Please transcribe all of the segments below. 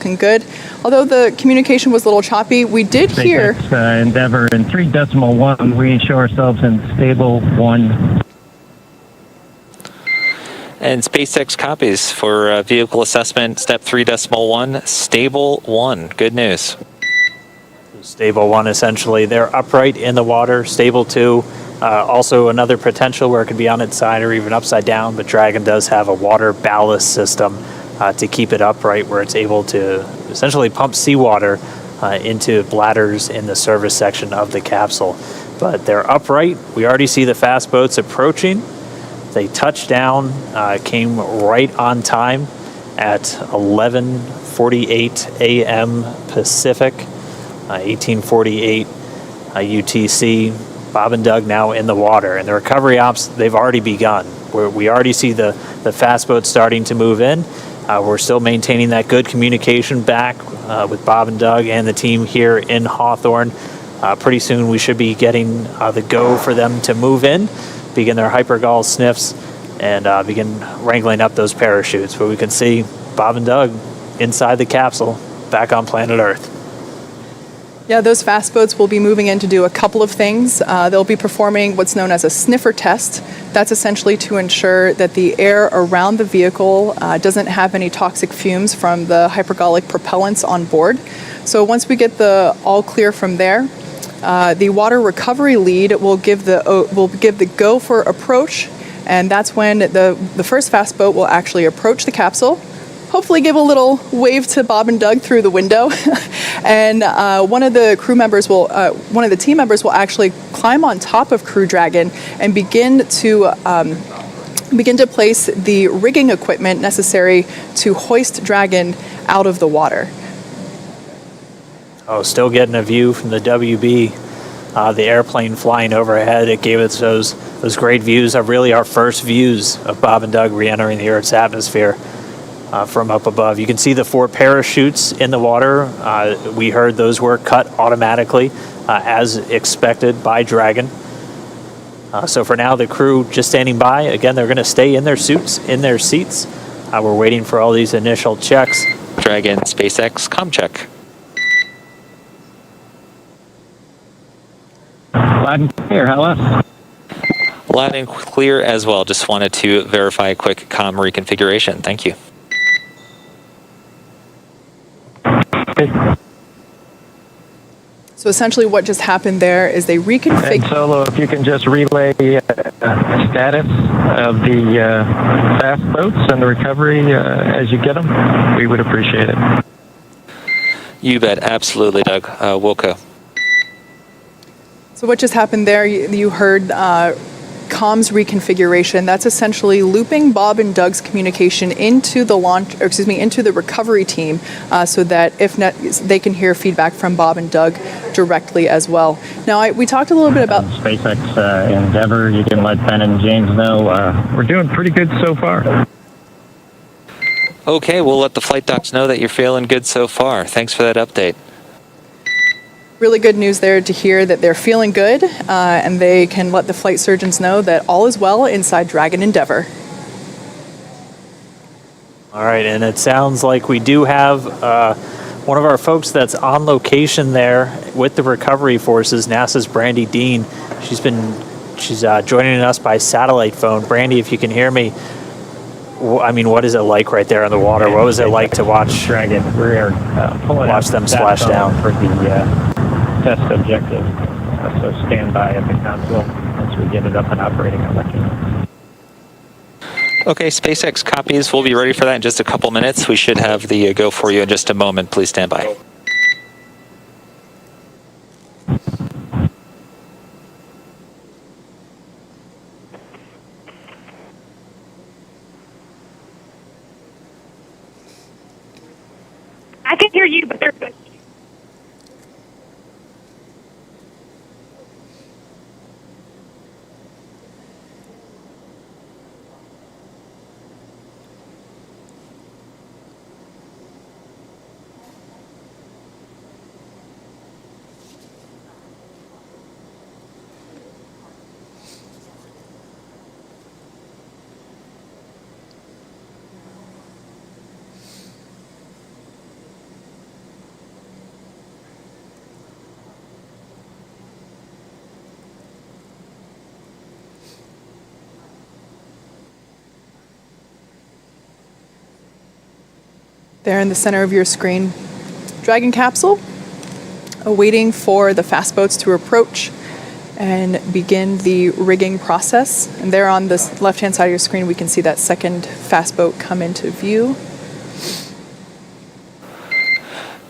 good. Although the communication was a little choppy, we did hear... Endeavor in 3.1, we show ourselves in stable 1. And SpaceX copies for vehicle assessment, step 3.1, stable 1. Good news. Stable 1, essentially, they're upright in the water. Stable 2, also another potential where it could be on its side or even upside down, but Dragon does have a water ballast system to keep it upright, where it's able to essentially pump seawater into bladders in the service section of the capsule. But they're upright. We already see the fast boats approaching. They touched down, came right on time at 11:48 a.m. Pacific, 18:48 UTC. Bob and Doug now in the water, and the recovery ops, they've already begun. We already see the fast boats starting to move in. We're still maintaining that good communication back with Bob and Doug and the team here in Hawthorne. Pretty soon we should be getting the go for them to move in, begin their hypergol sniffs, and begin wrangling up those parachutes. But we can see Bob and Doug inside the capsule, back on planet Earth. Yeah, those fast boats will be moving in to do a couple of things. They'll be performing what's known as a sniffer test. That's essentially to ensure that the air around the vehicle doesn't have any toxic fumes from the hypergolic propellants on board. So once we get the all clear from there, the water recovery lead will give the go for approach, and that's when the first fast boat will actually approach the capsule. Hopefully give a little wave to Bob and Doug through the window. And one of the team members will actually climb on top of Crew Dragon and begin to place the rigging equipment necessary to hoist Dragon out of the water. Oh, still getting a view from the WB, the airplane flying overhead. It gave us those great views, really our first views of Bob and Doug re-entering the Earth's atmosphere. From up above. You can see the 4 parachutes in the water. We heard those were cut automatically as expected by Dragon. So for now, the crew just standing by. Again, they're going to stay in their suits, in their seats. We're waiting for all these initial checks. Dragon, SpaceX, comm check. Loud and clear, how else? Loud and clear as well. Just wanted to verify a quick comm reconfiguration. Thank you. So essentially what just happened there is they reconfigured... Solo, if you can just relay status of the fast boats and the recovery as you get them, we would appreciate it. You bet, absolutely, Doug. Wilco. So what just happened there, you heard comms reconfiguration. That's essentially looping Bob and Doug's communication into the into the recovery team, so that they can hear feedback from Bob and Doug directly as well. Now, we talked a little bit about SpaceX Endeavor. You can let Ben and James know we're doing pretty good so far. Okay, we'll let the flight docs know that you're feeling good so far. Thanks for that update. Really good news there to hear that they're feeling good, and they can let the flight surgeons know that all is well inside Dragon Endeavor. All right, and it sounds like we do have one of our folks that's on location there with the recovery forces, NASA's Brandy Dean. She's joining us by satellite phone. Brandy, if you can hear me, I mean, what is it like right there in the water? What was it like to watch Dragon? We're watch them splash down for the test objective. So stand by at the console once we get it up and operating. I'll let you know. Okay, SpaceX copies. We'll be ready for that in just a couple minutes. We should have the go for you in just a moment. Please stand by. I can hear you, but they're good. There in the center of your screen, Dragon capsule, awaiting for the fast boats to approach and begin the rigging process. And there on the left-hand side of your screen, we can see that second fast boat come into view.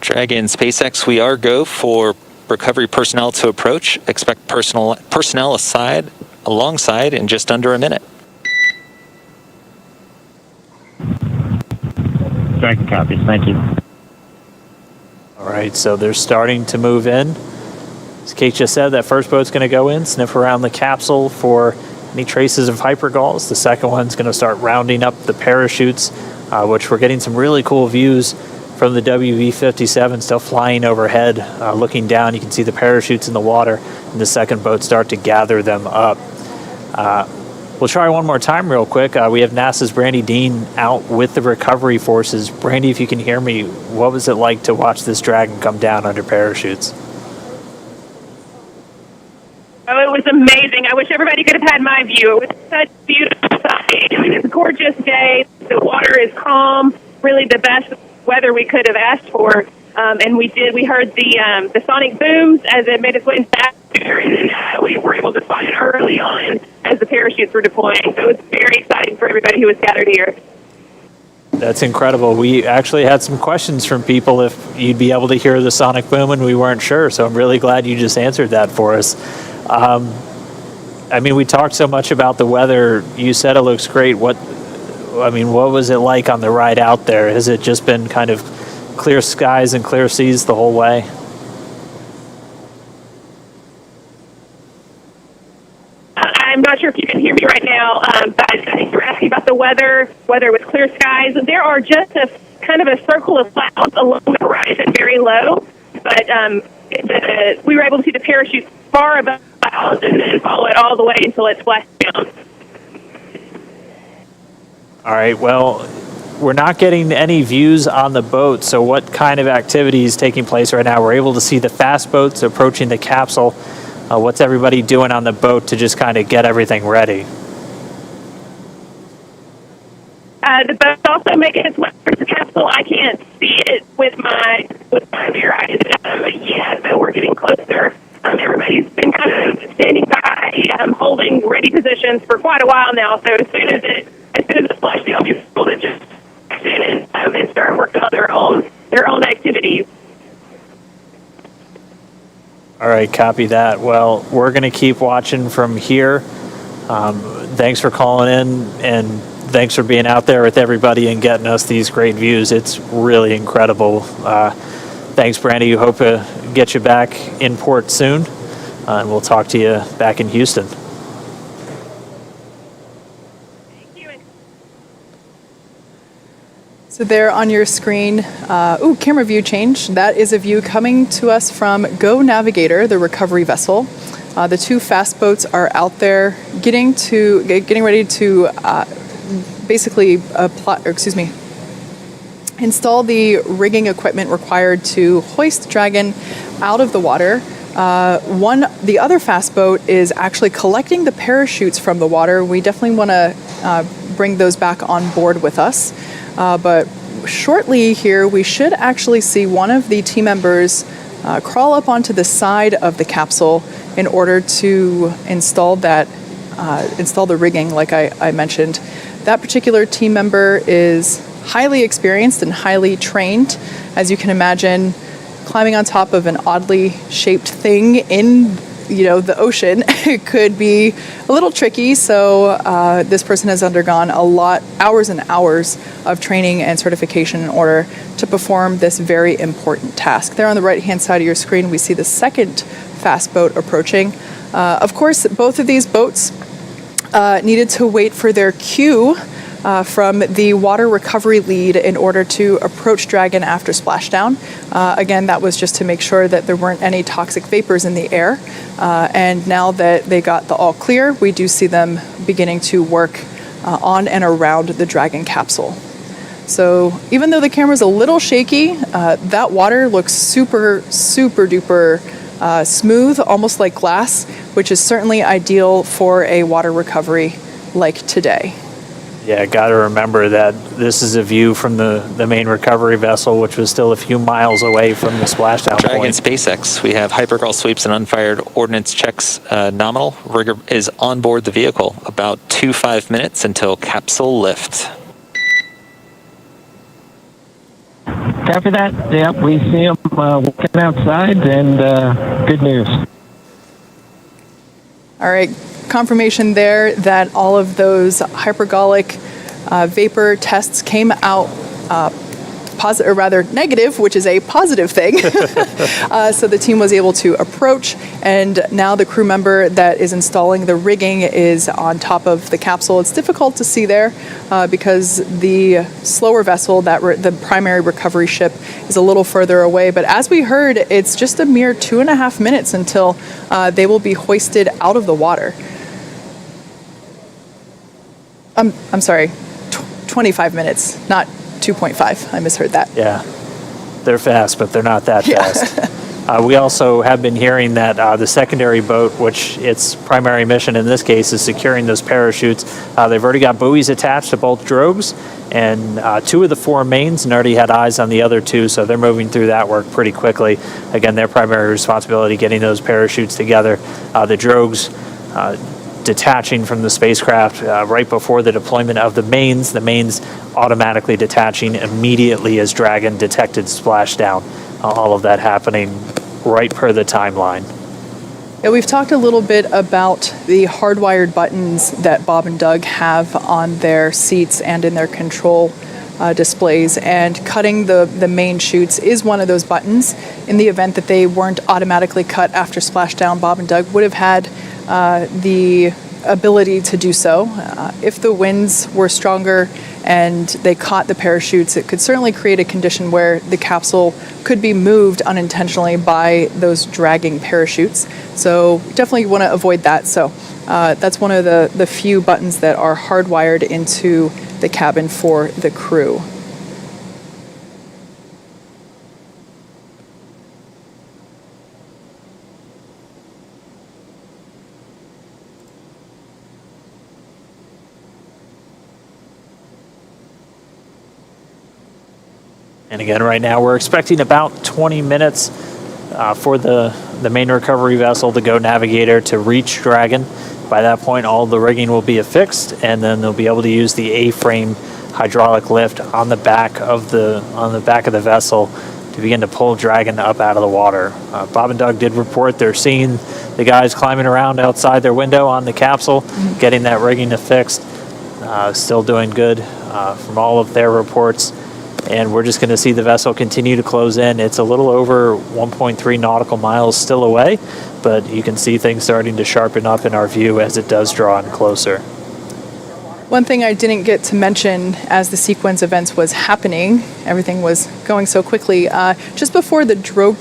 Dragon SpaceX, we are go for recovery personnel to approach. Expect personnel alongside in just under a minute. Dragon copies. Thank you. All right, so they're starting to move in. As Kate just said, that first boat's going to go in, sniff around the capsule for any traces of hypergalls. The second one's going to start rounding up the parachutes, which we're getting some really cool views from the WV-57 still flying overhead. Looking down, you can see the parachutes in the water, and the second boat start to gather them up. We'll try one more time real quick. We have NASA's Brandy Dean out with the recovery forces. Brandy, if you can hear me, what was it like to watch this Dragon come down under parachutes? Oh, it was amazing. I wish everybody could have had my view. It was such a beautiful sight. I mean, it's a gorgeous day. The water is calm, really the best weather we could have asked for. And we heard the sonic booms as it made its way back there, and we were able to spot it early on as the parachutes were deploying. So it was very exciting for everybody who was gathered here. That's incredible. We actually had some questions from people if you'd be able to hear the sonic boom, and we weren't sure. So I'm really glad you just answered that for us. I mean, we talked so much about the weather. You said it looks great. What was it like on the ride out there? Has it just been kind of clear skies and clear seas the whole way? I'm not sure if you can hear me right now, but I think you're asking about the weather, whether with clear skies. There are just a kind of a circle of clouds along the horizon, very low, but we were able to see the parachutes far above the clouds and then follow it all the way until it splashed down. All right, well, we're not getting any views on the boat, so what kind of activity is taking place right now? We're able to see the fast boats approaching the capsule. What's everybody doing on the boat to just kind of get everything ready? The boat's also making its way towards the capsule. I can't see it with my bare eyes yet, but we're getting closer. Everybody's been kind of standing by, holding ready positions for quite a while now. So as soon as the splashdown, people that just stand and start working on their own activities. All right, copy that. Well, we're going to keep watching from here. Thanks for calling in, and thanks for being out there with everybody and getting us these great views. It's really incredible. Thanks, Brandy. Hope to get you back in port soon, and we'll talk to you back in Houston. So there on your screen, camera view change. That is a view coming to us from Go Navigator, the recovery vessel. The two fast boats are out there getting ready to install the rigging equipment required to hoist Dragon out of the water. The other fast boat is actually collecting the parachutes from the water. We definitely want to bring those back on board with us. But shortly here, we should actually see one of the team members crawl up onto the side of the capsule in order to install the rigging, like I mentioned. That particular team member is highly experienced and highly trained. As you can imagine, climbing on top of an oddly shaped thing in the ocean could be a little tricky. So this person has undergone hours and hours of training and certification in order to perform this very important task. There on the right-hand side of your screen, we see the second fast boat approaching. Of course, both of these boats needed to wait for their cue from the water recovery lead in order to approach Dragon after splashdown. Again, that was just to make sure that there weren't any toxic vapors in the air. And now that they got the all clear, we do see them beginning to work on and around the Dragon capsule. So even though the camera's a little shaky, that water looks super, super duper smooth, almost like glass, which is certainly ideal for a water recovery like today. Yeah, got to remember that this is a view from the main recovery vessel, which was still a few miles away from the splashdown Dragon point. SpaceX, we have hypergol sweeps and unfired ordnance checks nominal. Rigger is on board the vehicle. About 5 minutes until capsule lift. Copy that. Yep, we see them walking outside, and good news. All right, confirmation there that all of those hypergolic vapor tests came out positive, or rather negative, which is a positive thing. So the team was able to approach, and now the crew member that is installing the rigging is on top of the capsule. It's difficult to see there because the slower vessel, the primary recovery ship, is a little further away. But as we heard, it's just a mere 2.5 minutes until they will be hoisted out of the water. I'm sorry, 25 minutes, not 2.5. I misheard that. Yeah, they're fast, but they're not that fast. We also have been hearing that the secondary boat, which its primary mission in this case is securing those parachutes, they've already got buoys attached to both drogues, and 2 of the 4 mains, and already had eyes on the other 2, so they're moving through that work pretty quickly. Again, their primary responsibility getting those parachutes together. The drogues detaching from the spacecraft right before the deployment of the mains automatically detaching immediately as Dragon detected splashdown. All of that happening right per the timeline. Yeah, we've talked a little bit about the hardwired buttons that Bob and Doug have on their seats and in their control displays, and cutting the main chutes is one of those buttons. In the event that they weren't automatically cut after splashdown, Bob and Doug would have had the ability to do so. If the winds were stronger and they caught the parachutes, it could certainly create a condition where the capsule could be moved unintentionally by those dragging parachutes. So definitely want to avoid that. So that's one of the few buttons that are hardwired into the cabin for the crew. And again, right now we're expecting about 20 minutes for the main recovery vessel, the Go Navigator, to reach Dragon. By that point, all the rigging will be affixed, and then they'll be able to use the A-frame hydraulic lift on the back of the vessel to begin to pull Dragon up out of the water. Bob and Doug did report they're seeing the guys climbing around outside their window on the capsule, getting that rigging affixed. Still doing good from all of their reports. And we're just going to see the vessel continue to close in. It's a little over 1.3 nautical miles still away, but you can see things starting to sharpen up in our view as it does draw in closer. One thing I didn't get to mention as the sequence events was happening, everything was going so quickly, just before the drogue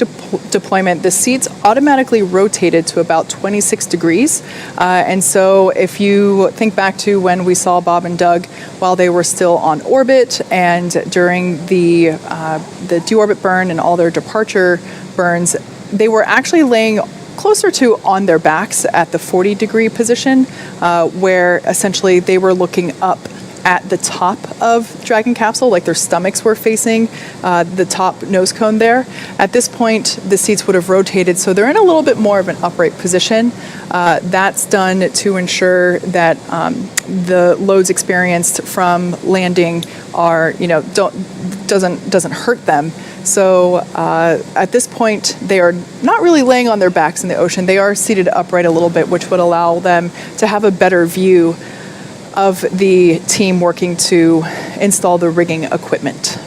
deployment, the seats automatically rotated to about 26 degrees. And so if you think back to when we saw Bob and Doug while they were still on orbit and during the deorbit burn and all their departure burns, they were actually laying closer to on their backs at the 40-degree position, where essentially they were looking up at the top of Dragon capsule, like their stomachs were facing the top nose cone there. At this point, the seats would have rotated, so they're in a little bit more of an upright position. That's done to ensure that the loads experienced from landing are, doesn't hurt them. So at this point, they are not really laying on their backs in the ocean. They are seated upright a little bit, which would allow them to have a better view of the team working to install the rigging equipment.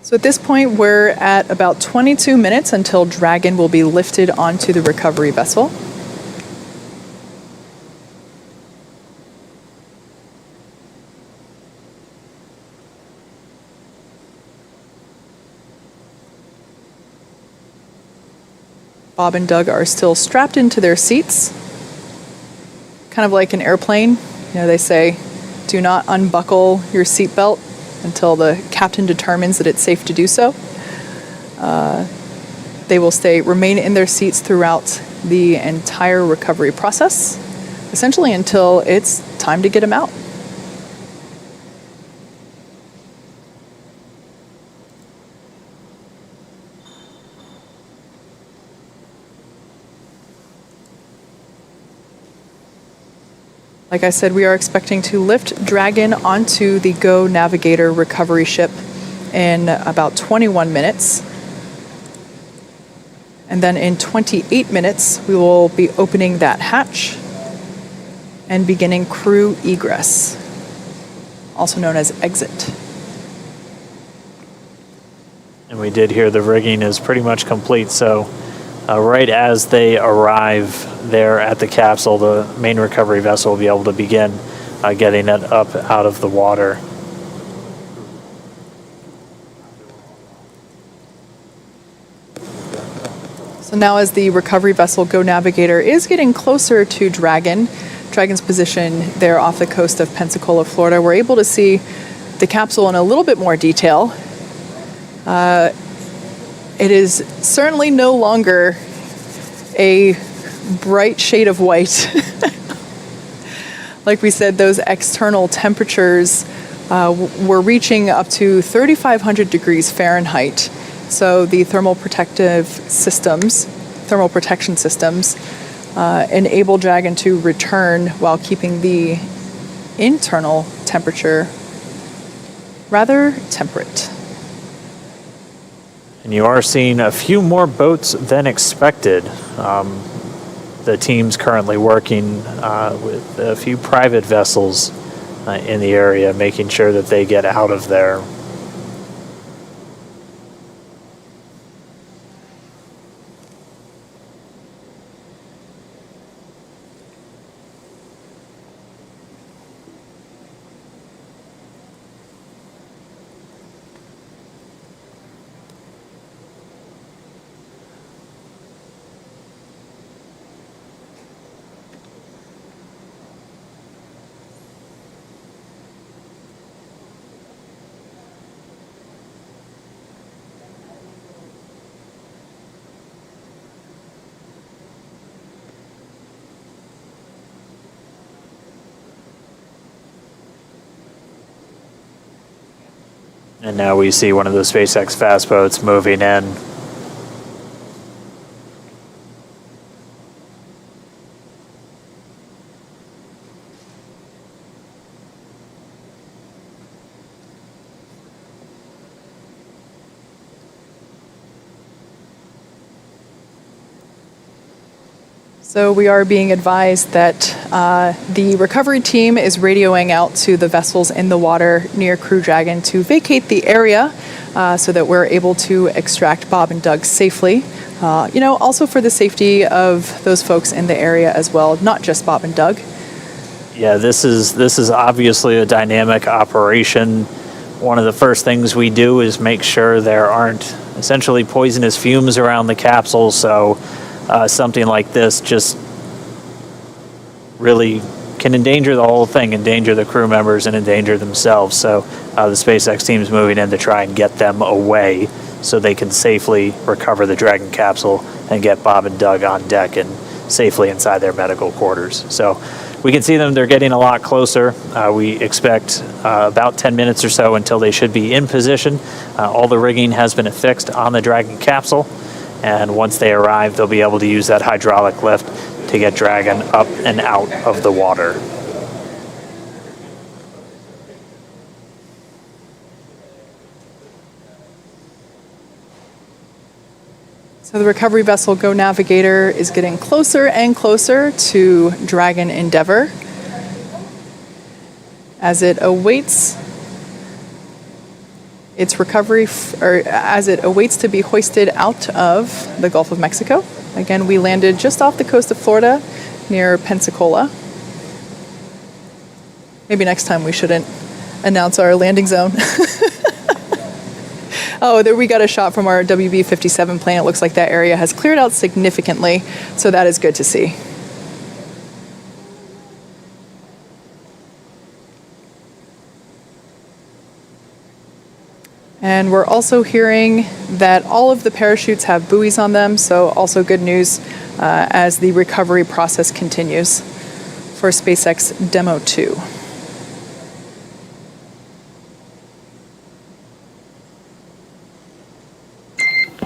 So at this point, we're at about 22 minutes until Dragon will be lifted onto the recovery vessel. Bob and Doug are still strapped into their seats, kind of like an airplane. They say Do not unbuckle your seatbelt until the captain determines that it's safe to do so. They will remain in their seats throughout the entire recovery process, essentially until it's time to get them out. Like I said, we are expecting to lift Dragon onto the Go Navigator recovery ship in about 21 minutes. And then in 28 minutes, we will be opening that hatch and beginning crew egress, also known as exit. And we did hear the rigging is pretty much complete, so right as they arrive there at the capsule, the main recovery vessel will be able to begin getting it up out of the water. So now as the recovery vessel Go Navigator is getting closer to Dragon's position there off the coast of Pensacola, Florida, we're able to see the capsule in a little bit more detail. It is certainly no longer a bright shade of white. Like we said, those external temperatures were reaching up to 3,500 degrees Fahrenheit. So the thermal protection systems enable Dragon to return while keeping the internal temperature rather temperate. And you are seeing a few more boats than expected. The team's currently working with a few private vessels in the area, making sure that they get out of there. And now we see one of the SpaceX fast boats moving in. So we are being advised that the recovery team is radioing out to the vessels in the water near Crew Dragon to vacate the area so that we're able to extract Bob and Doug safely. Also for the safety of those folks in the area as well, not just Bob and Doug. Yeah, this is obviously a dynamic operation. One of the first things we do is make sure there aren't essentially poisonous fumes around the capsule, so something like this just really can endanger the whole thing, endanger the crew members and endanger themselves. So the SpaceX team is moving in to try and get them away so they can safely recover the Dragon capsule and get Bob and Doug on deck and safely inside their medical quarters. So we can see them, they're getting a lot closer. We expect about 10 minutes or so until they should be in position. All the rigging has been affixed on the Dragon capsule. And once they arrive, they'll be able to use that hydraulic lift to get Dragon up and out of the water. So the recovery vessel Go Navigator is getting closer and closer to Dragon Endeavour as it awaits its recovery, as it awaits to be hoisted out of the Gulf of Mexico. Again, we landed just off the coast of Florida near Pensacola. Maybe next time we shouldn't announce our landing zone. Oh, there we got a shot from our WB-57 plane. It looks like that area has cleared out significantly, so that is good to see. And we're also hearing that all of the parachutes have buoys on them, so also good news as the recovery process continues for SpaceX Demo 2.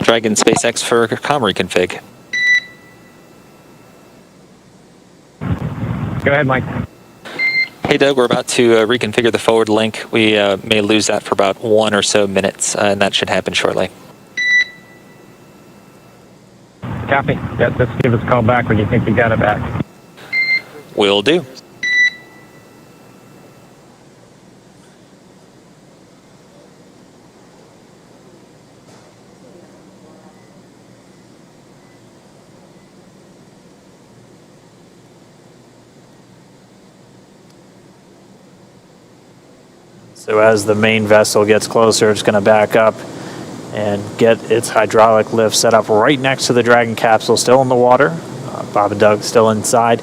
Dragon SpaceX for comm reconfig. Go ahead, Mike. Hey Doug, we're about to reconfigure the forward link. We may lose that for about 1 or so minutes, and that should happen shortly. Copy. Yeah, just give us a call back when you think you got it back. Will do. So as the main vessel gets closer, it's going to back up and get its hydraulic lift set up right next to the Dragon capsule, still in the water. Bob and Doug still inside,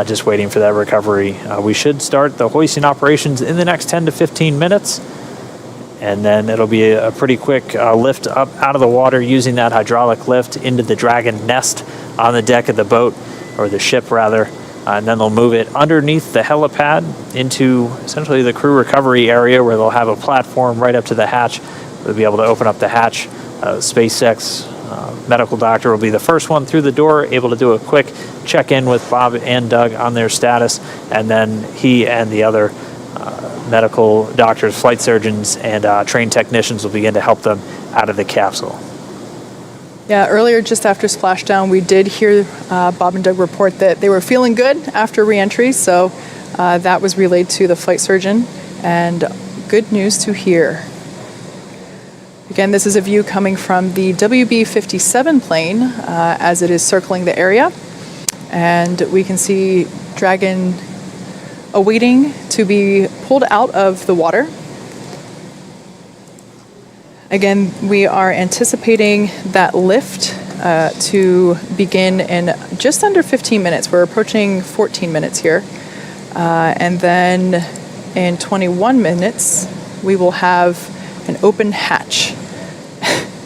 just waiting for that recovery. We should start the hoisting operations in the next 10 to 15 minutes. And then it'll be a pretty quick lift up out of the water using that hydraulic lift into the Dragon nest on the deck of the boat, or the ship rather. And then they'll move it underneath the helipad into essentially the crew recovery area, where they'll have a platform right up to the hatch. They'll be able to open up the hatch. SpaceX medical doctor will be the first one through the door, able to do a quick check-in with Bob and Doug on their status, and then he and the other medical doctors, flight surgeons, and trained technicians will begin to help them out of the capsule. Yeah, earlier just after splashdown, we did hear Bob and Doug report that they were feeling good after reentry, so that was relayed to the flight surgeon, and good news to hear. Again, this is a view coming from the WB-57 plane as it is circling the area, and we can see Dragon awaiting to be pulled out of the water. Again, we are anticipating that lift to begin in just under 15 minutes. We're approaching 14 minutes here. And then in 21 minutes, we will have an open hatch.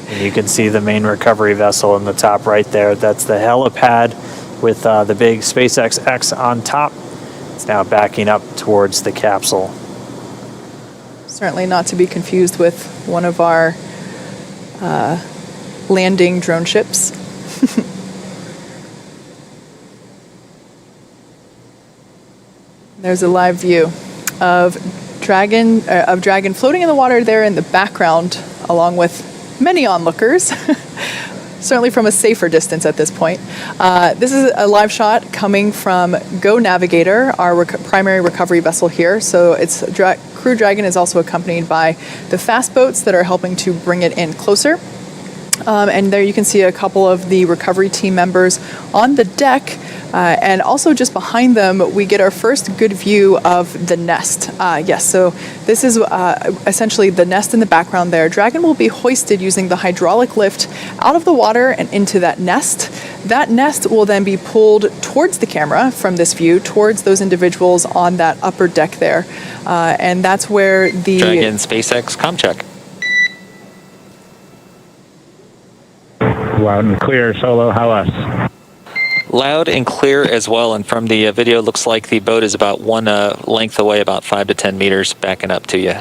And you can see the main recovery vessel in the top right there. That's the helipad with the big SpaceX X on top. It's now backing up towards the capsule. Certainly not to be confused with one of our landing drone ships. There's a live view of Dragon floating in the water there in the background, along with many onlookers. Certainly from a safer distance at this point. This is a live shot coming from Go Navigator, our primary recovery vessel here. So it's Crew Dragon is also accompanied by the fast boats that are helping to bring it in closer. And there you can see a couple of the recovery team members on the deck. And also just behind them, we get our first good view of the nest. Yes, so this is essentially the nest in the background there. Dragon will be hoisted using the hydraulic lift out of the water and into that nest. That nest will then be pulled towards the camera from this view, towards those individuals on that upper deck there. And that's where the... Dragon SpaceX ComCheck. Loud and clear, Solo. How us? Loud and clear as well, and from the video, it looks like the boat is about one length away, about 5 to 10 meters, backing up to you.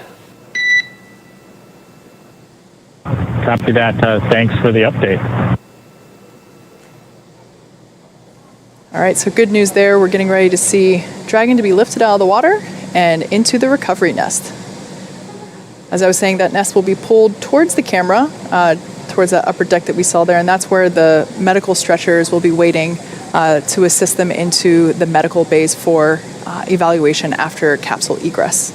Copy that. Thanks for the update. All right, so good news there. We're getting ready to see Dragon to be lifted out of the water and into the recovery nest. As I was saying, that nest will be pulled towards the camera, towards that upper deck that we saw there, and that's where the medical stretchers will be waiting to assist them into the medical bays for evaluation after capsule egress.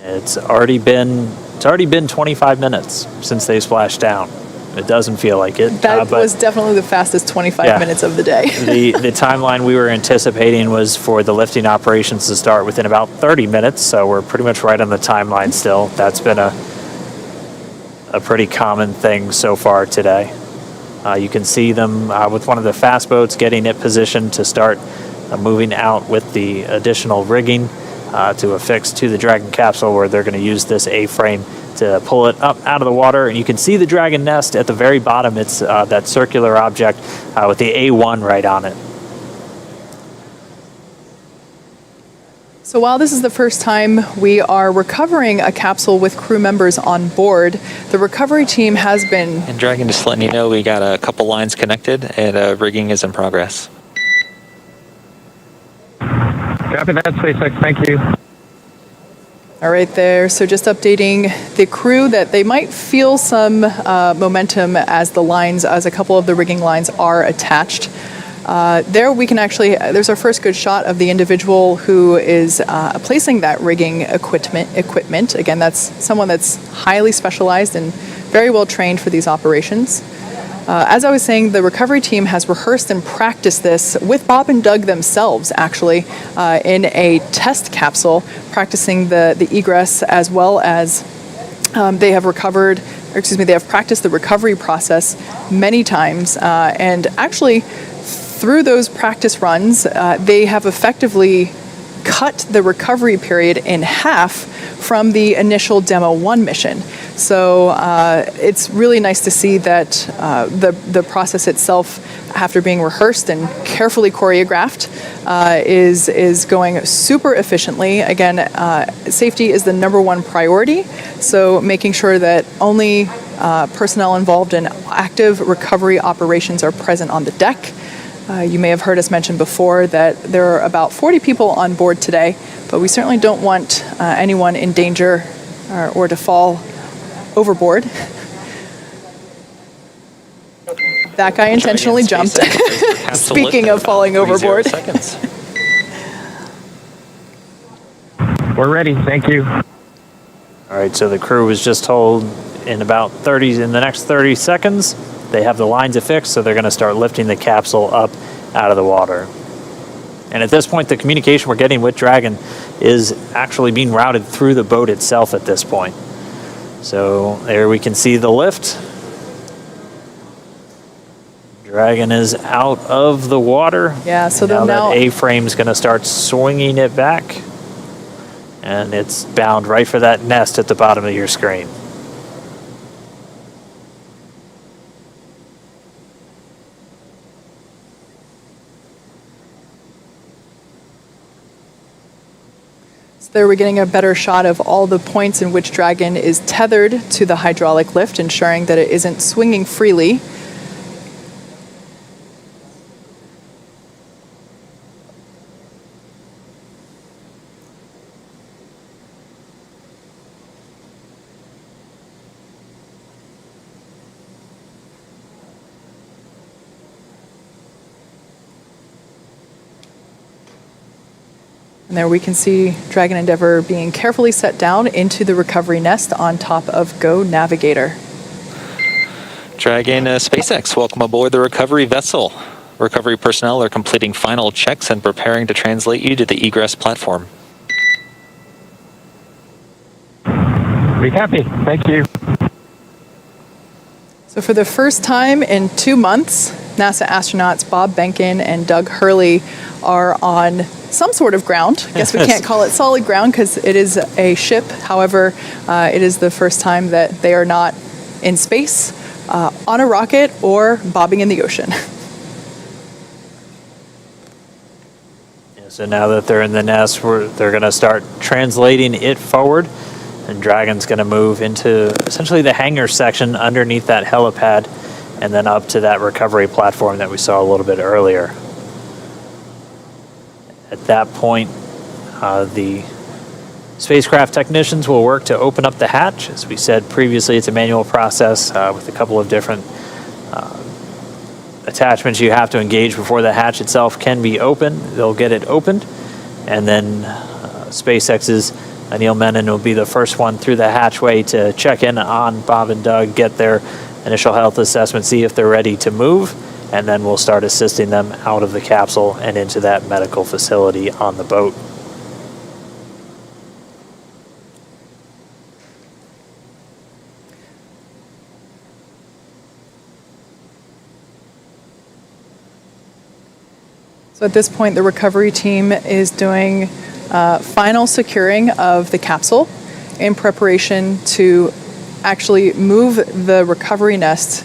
It's already been 25 minutes since they splashed down. It doesn't feel like it. That was definitely the fastest 25 minutes of the day. the timeline we were anticipating was for the lifting operations to start within about 30 minutes, so we're pretty much right on the timeline still. That's been a pretty common thing so far today. You can see them with one of the fast boats getting it positioned to start moving out with the additional rigging. to affix to the Dragon capsule, where they're going to use this A-frame to pull it up out of the water. And you can see the Dragon nest at the very bottom. It's that circular object with the A1 right on it. So while this is the first time we are recovering a capsule with crew members on board, the recovery team has been... And Dragon, just letting you know, we got a couple lines connected and rigging is in progress. Copy that, SpaceX. Thank you. All right there, so just updating the crew that they might feel some momentum as a couple of the rigging lines are attached. There we can actually, there's our first good shot of the individual who is placing that rigging equipment. Again, that's someone that's highly specialized and very well trained for these operations. As I was saying, the recovery team has rehearsed and practiced this with Bob and Doug themselves, actually, in a test capsule, practicing the egress as well as they have practiced the recovery process many times. And actually, through those practice runs, they have effectively cut the recovery period in half from the initial Demo 1 mission. So it's really nice to see that the process itself, after being rehearsed and carefully choreographed, is going super efficiently. Again, safety is the #1 priority, so making sure that only personnel involved in active recovery operations are present on the deck. You may have heard us mention before that there are about 40 people on board today, but we certainly don't want anyone in danger or to fall overboard. That guy intentionally jumped. Speaking of falling overboard. We're ready. Thank you. All right, so the crew was just told in the next 30 seconds, they have the lines affixed, so they're going to start lifting the capsule up out of the water. And at this point, the communication we're getting with Dragon is actually being routed through the boat itself at this point. So there we can see the lift. Dragon is out of the water. Yeah, so now now that A-frame's going to start swinging it back. And it's bound right for that nest at the bottom of your screen. There we're getting a better shot of all the points in which Dragon is tethered to the hydraulic lift, ensuring that it isn't swinging freely. And there we can see Dragon Endeavour being carefully set down into the recovery nest on top of Go Navigator. Dragon SpaceX, welcome aboard the recovery vessel. Recovery personnel are completing final checks and preparing to translate you to the egress platform. We copy. Thank you. So for the first time in 2 months, NASA astronauts Bob Behnken and Doug Hurley are on some sort of ground. I guess we can't call it solid ground because it is a ship. However, it is the first time that they are not in space, on a rocket, or bobbing in the ocean. Yeah, so now that they're in the nest, they're going to start translating it forward. And Dragon's going to move into essentially the hangar section underneath that helipad and then up to that recovery platform that we saw a little bit earlier. At that point, the spacecraft technicians will work to open up the hatch. As we said previously, it's a manual process with a couple of different attachments you have to engage before the hatch itself can be opened. They'll get it opened, and then SpaceX's Neil Menon will be the first one through the hatchway to check in on Bob and Doug, get their initial health assessment, see if they're ready to move, and then we'll start assisting them out of the capsule and into that medical facility on the boat. So at this point, the recovery team is doing final securing of the capsule in preparation to actually move the recovery nest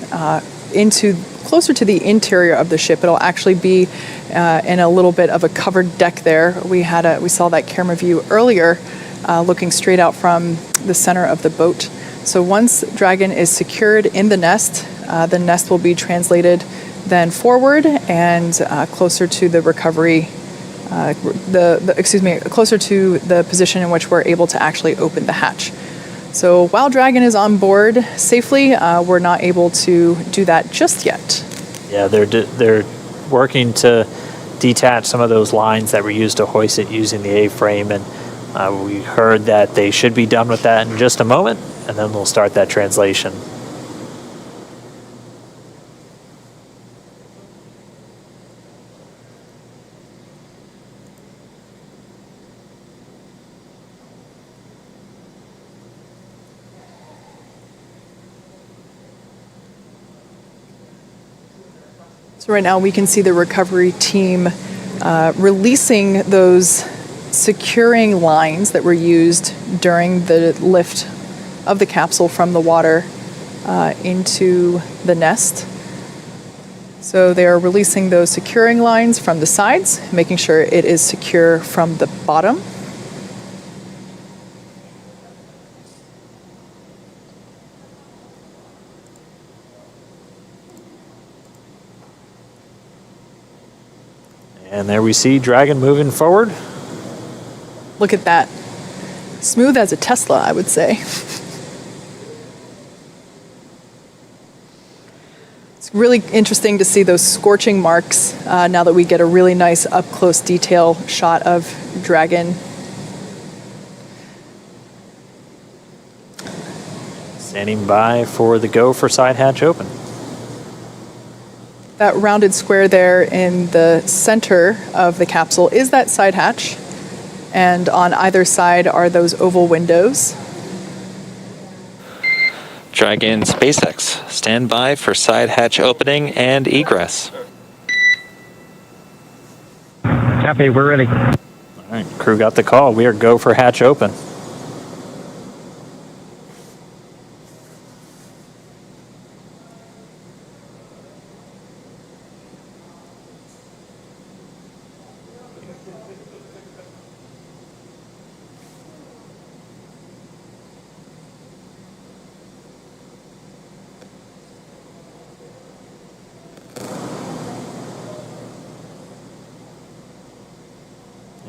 into closer to the interior of the ship. It'll actually be in a little bit of a covered deck there. We saw that camera view earlier, looking straight out from the center of the boat. So once Dragon is secured in the nest will be then forward and closer to the recovery, closer to the position in which we're able to actually open the hatch. So while Dragon is on board safely, we're not able to do that just yet. Yeah, they're working to detach some of those lines that were used to hoist it using the A-frame, and we heard that they should be done with that in just a moment, and then we'll start that translation. So right now we can see the recovery team releasing those securing lines that were used during the lift of the capsule from the water into the nest. So they are releasing those securing lines from the sides, making sure it is secure from the bottom. And there we see Dragon moving forward. Look at that. Smooth as a Tesla, I would say. It's really interesting to see those scorching marks now that we get a really nice up-close detail shot of Dragon. Standing by for the go for side hatch open. That rounded square there in the center of the capsule is that side hatch, and on either side are those oval windows. Dragon SpaceX, stand by for side hatch opening and egress. Copy, we're ready. All right, crew got the call. We are go for hatch open.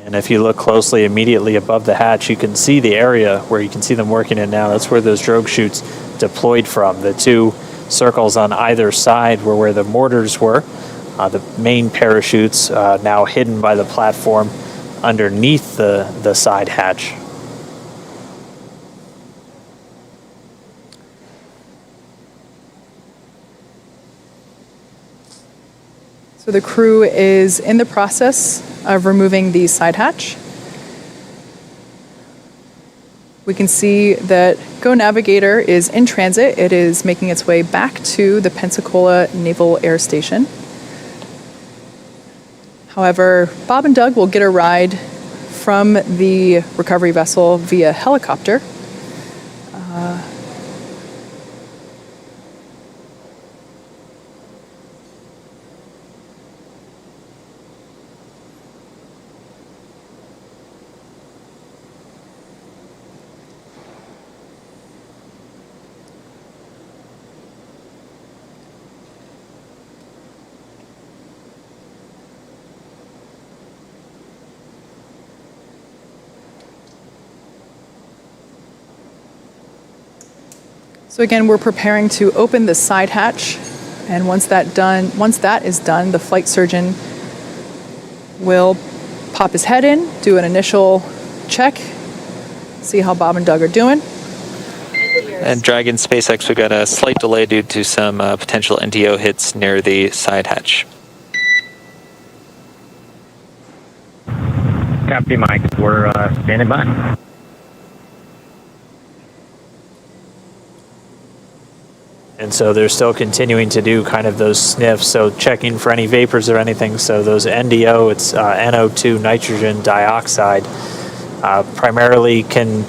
And if you look closely immediately above the hatch, you can see the area where you can see them working in now. That's where those drogue chutes deployed from. The two circles on either side were where the mortars were. The main parachutes now hidden by the platform underneath the side hatch. So the crew is in the process of removing the side hatch. We can see that Go Navigator is in transit. It is making its way back to the Pensacola Naval Air Station. However, Bob and Doug will get a ride from the recovery vessel via helicopter. So again, we're preparing to open the side hatch, and once that is done, the flight surgeon will pop his head in, do an initial check, see how Bob and Doug are doing. And Dragon SpaceX, we got a slight delay due to some potential NTO hits near the side hatch. Copy, Mike. We're standing by. And so they're still continuing to do kind of those sniffs, so checking for any vapors or anything. So those NDO, it's NO2 nitrogen dioxide. primarily can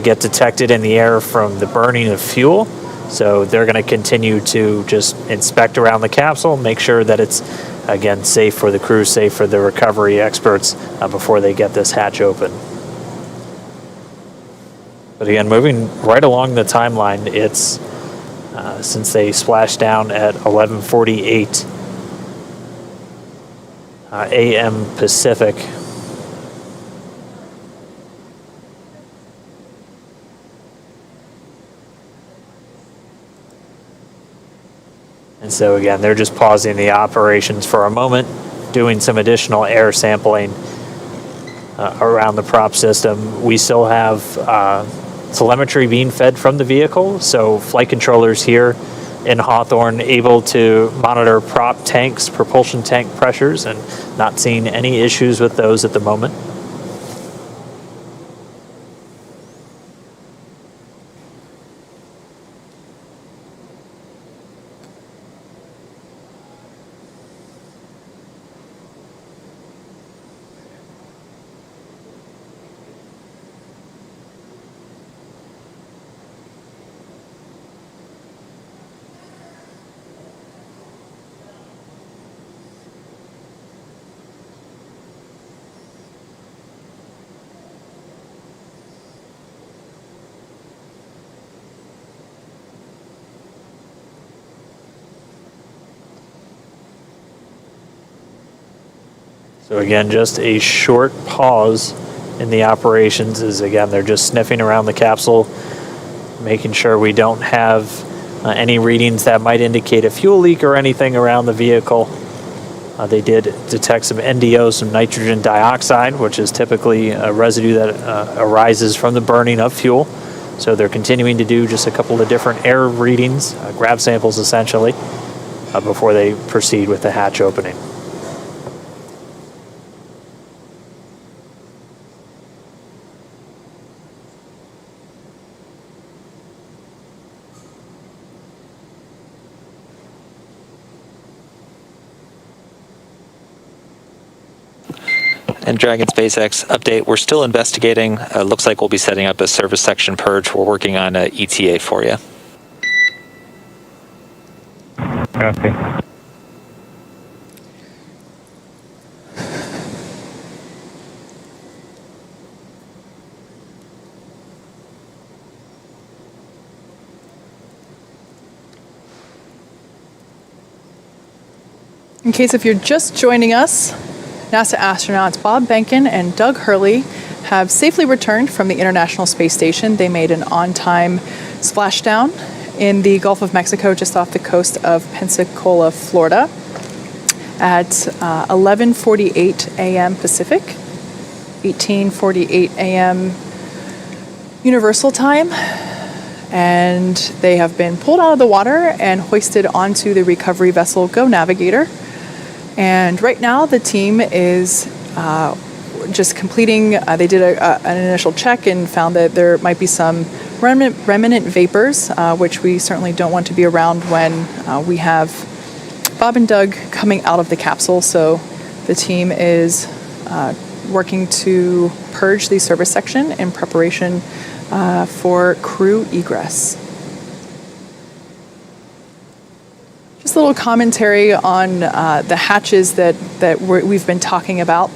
get detected in the air from the burning of fuel. So they're going to continue to just inspect around the capsule, make sure that it's, again, safe for the crew, safe for the recovery experts before they get this hatch open. But again, moving right along the timeline, it's since they splashed down at 11:48 a.m. Pacific. And so again, they're just pausing the operations for a moment, doing some additional air sampling around the prop system. We still have telemetry being fed from the vehicle, so flight controllers here in Hawthorne able to monitor prop tanks, propulsion tank pressures, and not seeing any issues with those at the moment. So again, just a short pause in the operations as again, they're just sniffing around the capsule, making sure we don't have any readings that might indicate a fuel leak or anything around the vehicle. They did detect some NDO, some nitrogen dioxide, which is typically a residue that arises from the burning of fuel. So they're continuing to do just a couple of different air readings, grab samples essentially, before they proceed with the hatch opening. And Dragon SpaceX update, we're still investigating. Looks like we'll be setting up a service section purge. We're working on a ETA for you. Okay. In case if you're just joining us, NASA astronauts Bob Behnken and Doug Hurley have safely returned from the International Space Station. They made an on-time splashdown in the Gulf of Mexico just off the coast of Pensacola, Florida at 11:48 a.m. Pacific, 18:48 a.m. Universal Time. And they have been pulled out of the water and hoisted onto the recovery vessel Go Navigator. And right now, the team is just completing, they did an initial check and found that there might be some remnant vapors, which we certainly don't want to be around when we have Bob and Doug coming out of the capsule. So the team is working to purge the service section in preparation for crew egress. Just a little commentary on the hatches that we've been talking about.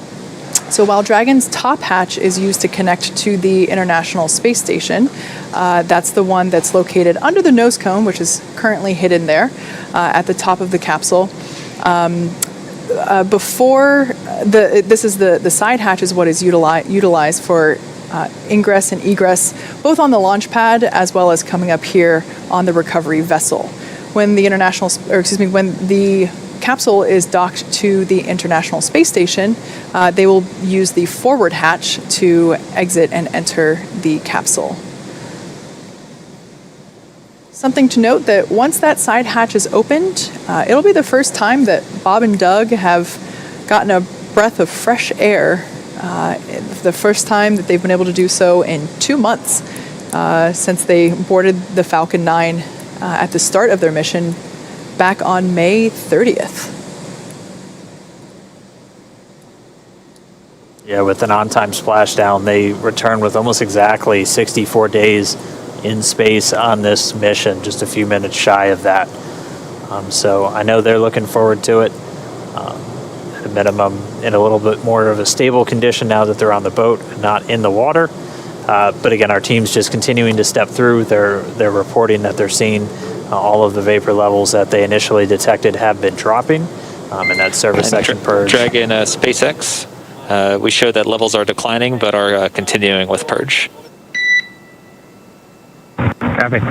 So while Dragon's top hatch is used to connect to the International Space Station, that's the one that's located under the nose cone, which is currently hidden there at the top of the capsule. This is the side hatch is what is utilized for ingress and egress, both on the launch pad as well as coming up here on the recovery vessel. When the when the capsule is docked to the International Space Station, they will use the forward hatch to exit and enter the capsule. Something to note that once that side hatch is opened, it'll be the first time that Bob and Doug have gotten a breath of fresh air. The first time that they've been able to do so in 2 months since they boarded the Falcon 9 at the start of their mission back on May 30th. Yeah, with an on-time splashdown, they return with almost exactly 64 days in space on this mission, just a few minutes shy of that. So I know they're looking forward to it. At a minimum, in a little bit more of a stable condition now that they're on the boat and not in the water. But again, our team's just continuing to step through. They're reporting that they're seeing all of the vapor levels that they initially detected have been dropping, and that service section purge. Dragon SpaceX. We show that levels are declining, but are continuing with purge. Copy.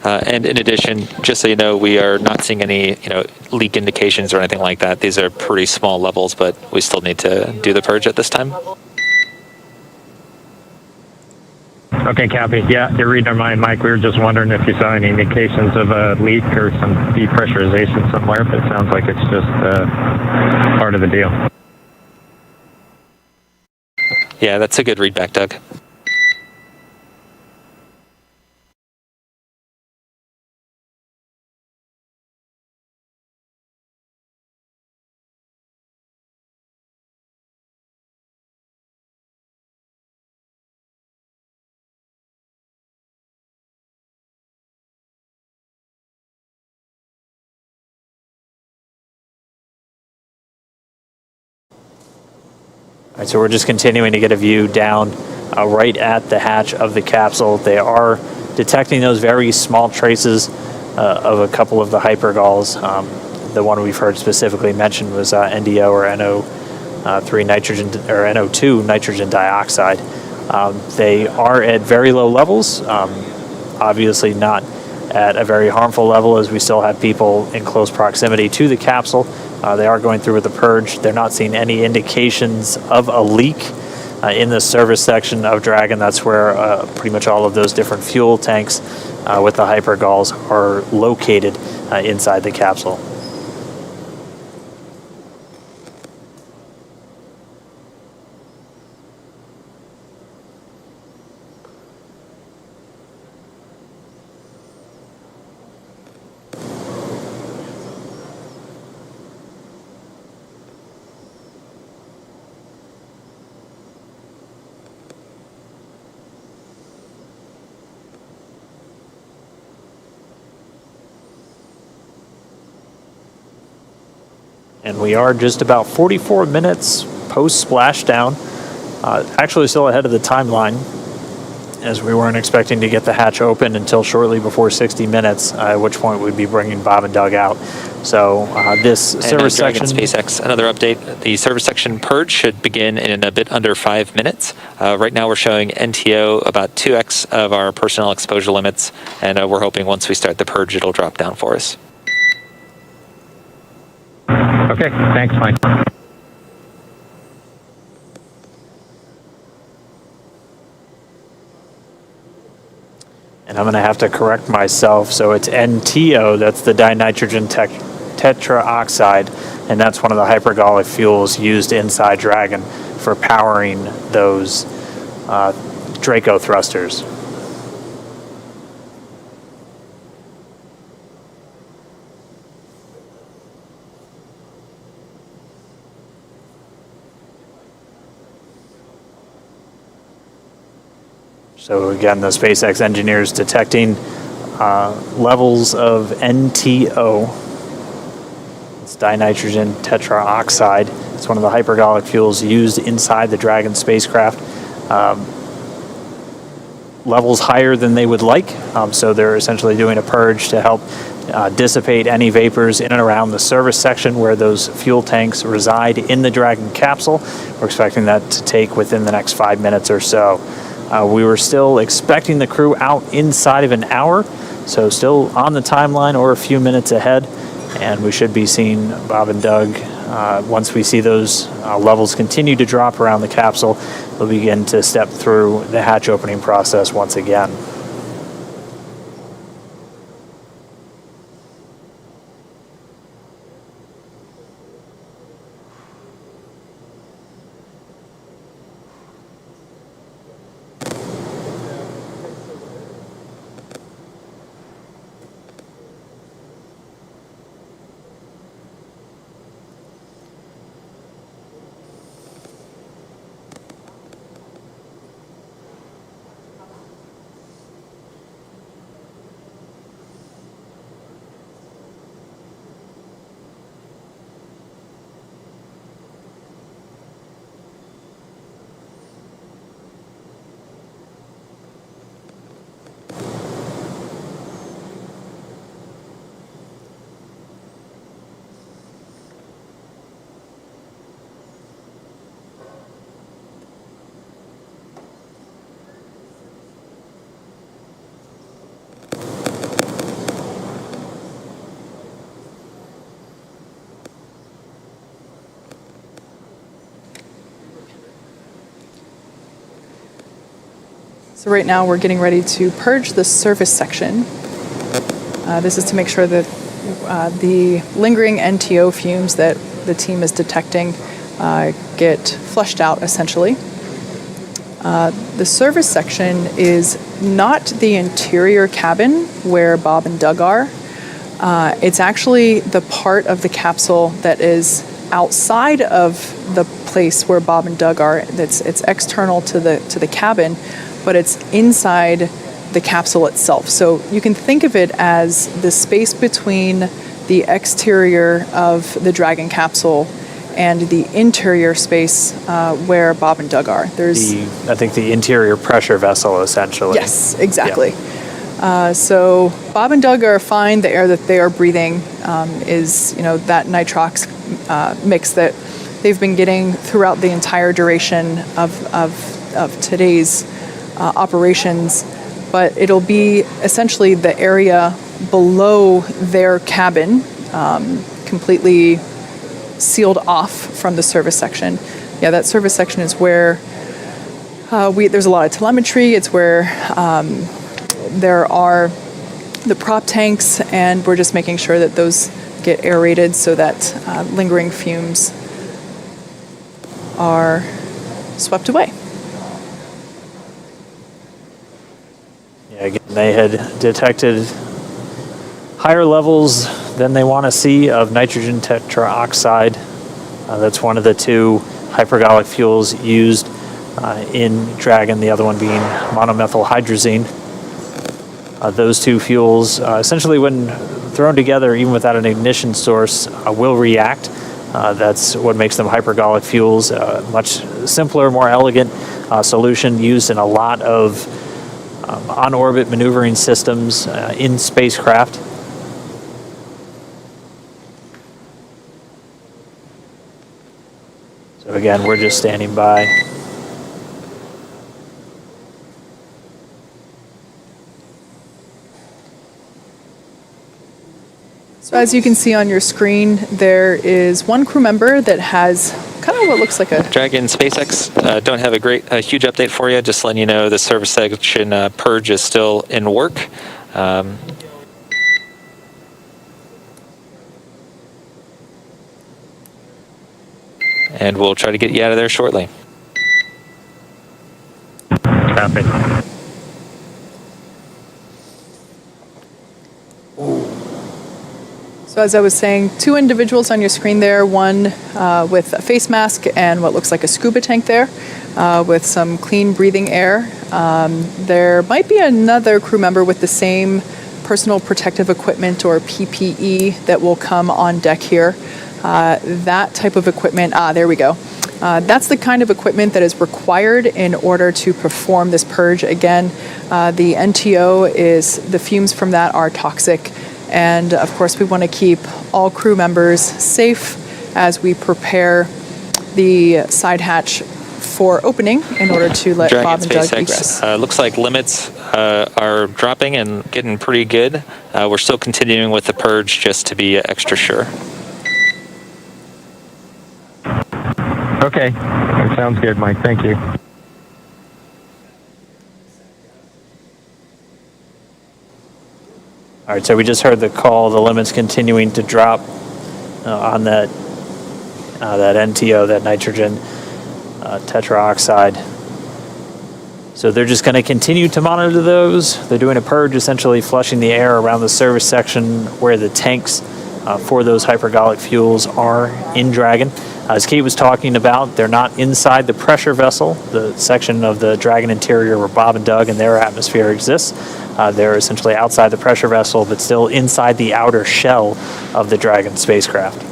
And in addition, just so you know, we are not seeing any, leak indications or anything like that. These are pretty small levels, but we still need to do the purge at this time. Okay, copy. Yeah, you're reading our mind, Mike. We were just wondering if you saw any indications of a leak or some depressurization somewhere, but it sounds like it's just part of the deal. Yeah, that's a good readback, Doug. All right, so we're just continuing to get a view down right at the hatch of the capsule. They are detecting those very small traces of a couple of the hypergalls. The one we've heard specifically mentioned was NDO or NO3 nitrogen or NO2 nitrogen dioxide. They are at very low levels, obviously not at a very harmful level, as we still have people in close proximity to the capsule. They are going through with the purge. They're not seeing any indications of a leak in the service section of Dragon. That's where pretty much all of those different fuel tanks with the hypergalls are located inside the capsule. And we are just about 44 minutes post splashdown. Actually still ahead of the timeline, as we weren't expecting to get the hatch open until shortly before 60 minutes, at which point we'd be bringing Bob and Doug out. So this service section... SpaceX, another update. The service section purge should begin in a bit under 5 minutes. Right now we're showing NTO about 2x of our personnel exposure limits, and we're hoping once we start the purge it'll drop down for us. Okay, thanks, Mike. And I'm going to have to correct myself. So it's NTO, that's the dinitrogen tetraoxide, and that's one of the hypergallic fuels used inside Dragon for powering those Draco thrusters. So again, the SpaceX engineers detecting levels of NTO. It's dinitrogen tetraoxide. It's one of the hypergallic fuels used inside the Dragon spacecraft. Levels higher than they would like, so they're essentially doing a purge to help dissipate any vapors in and around the service section where those fuel tanks reside in the Dragon capsule. We're expecting that to take within the next 5 minutes or so. We were still expecting the crew out inside of an hour, so still on the timeline or a few minutes ahead, and we should be seeing Bob and Doug. Once we see those levels continue to drop around the capsule, we'll begin to step through the hatch opening process once again. So right now we're getting ready to purge the surface section. This is to make sure that the lingering NTO fumes that the team is detecting get flushed out, essentially. The service section is not the interior cabin where Bob and Doug are. It's actually the part of the capsule that is outside of the place where Bob and Doug are. It's external to the cabin, but it's inside the capsule itself. So you can think of it as the space between the exterior of the Dragon capsule and the interior space where Bob and Doug are. I think the interior pressure vessel, essentially. Yes, exactly. Yeah. So Bob and Doug are fine. The air that they are breathing is, that nitrox mix that they've been getting throughout the entire duration of today's operations. But it'll be essentially the area below their cabin, completely sealed off from the service section. Yeah, that service section is where there's a lot of telemetry. It's where there are the prop tanks, and we're just making sure that those get aerated so that lingering fumes are swept away. Yeah, again, they had detected higher levels than they want to see of nitrogen tetroxide. That's one of the two hypergolic fuels used in Dragon, the other one being monomethyl hydrazine. Those two fuels, essentially when thrown together, even without an ignition source, will react. That's what makes them hypergolic fuels. Much simpler, more elegant solution used in a lot of on-orbit maneuvering systems in spacecraft. So again, we're just standing by. So as you can see on your screen, there is one crew member that has kind of what looks like a... Dragon SpaceX don't have a huge update for you. Just letting you know the service section purge is still in work. And we'll try to get you out of there shortly. Copy. So as I was saying, two individuals on your screen there, one with a face mask and what looks like a scuba tank there with some clean breathing air. There might be another crew member with the same personal protective equipment or PPE that will come on deck here. That type of equipment, there we go. That's the kind of equipment that is required in order to perform this purge. Again, the NTO the fumes from that are toxic. And of course, we want to keep all crew members safe as we prepare the side hatch for opening in order to let Dragon Bob and Doug SpaceX, egress. looks like limits are dropping and getting pretty good. We're still continuing with the purge just to be extra sure. Okay, that sounds good, Mike. Thank you. All right, so we just heard the call. The limit's continuing to drop on that NTO, that nitrogen tetroxide. So they're just going to continue to monitor those. They're doing a purge, essentially flushing the air around the service section where the tanks for those hypergolic fuels are in Dragon. As Kate was talking about, they're not inside the pressure vessel, the section of the Dragon interior where Bob and Doug and their atmosphere exists. They're essentially outside the pressure vessel, but still inside the outer shell of the Dragon spacecraft.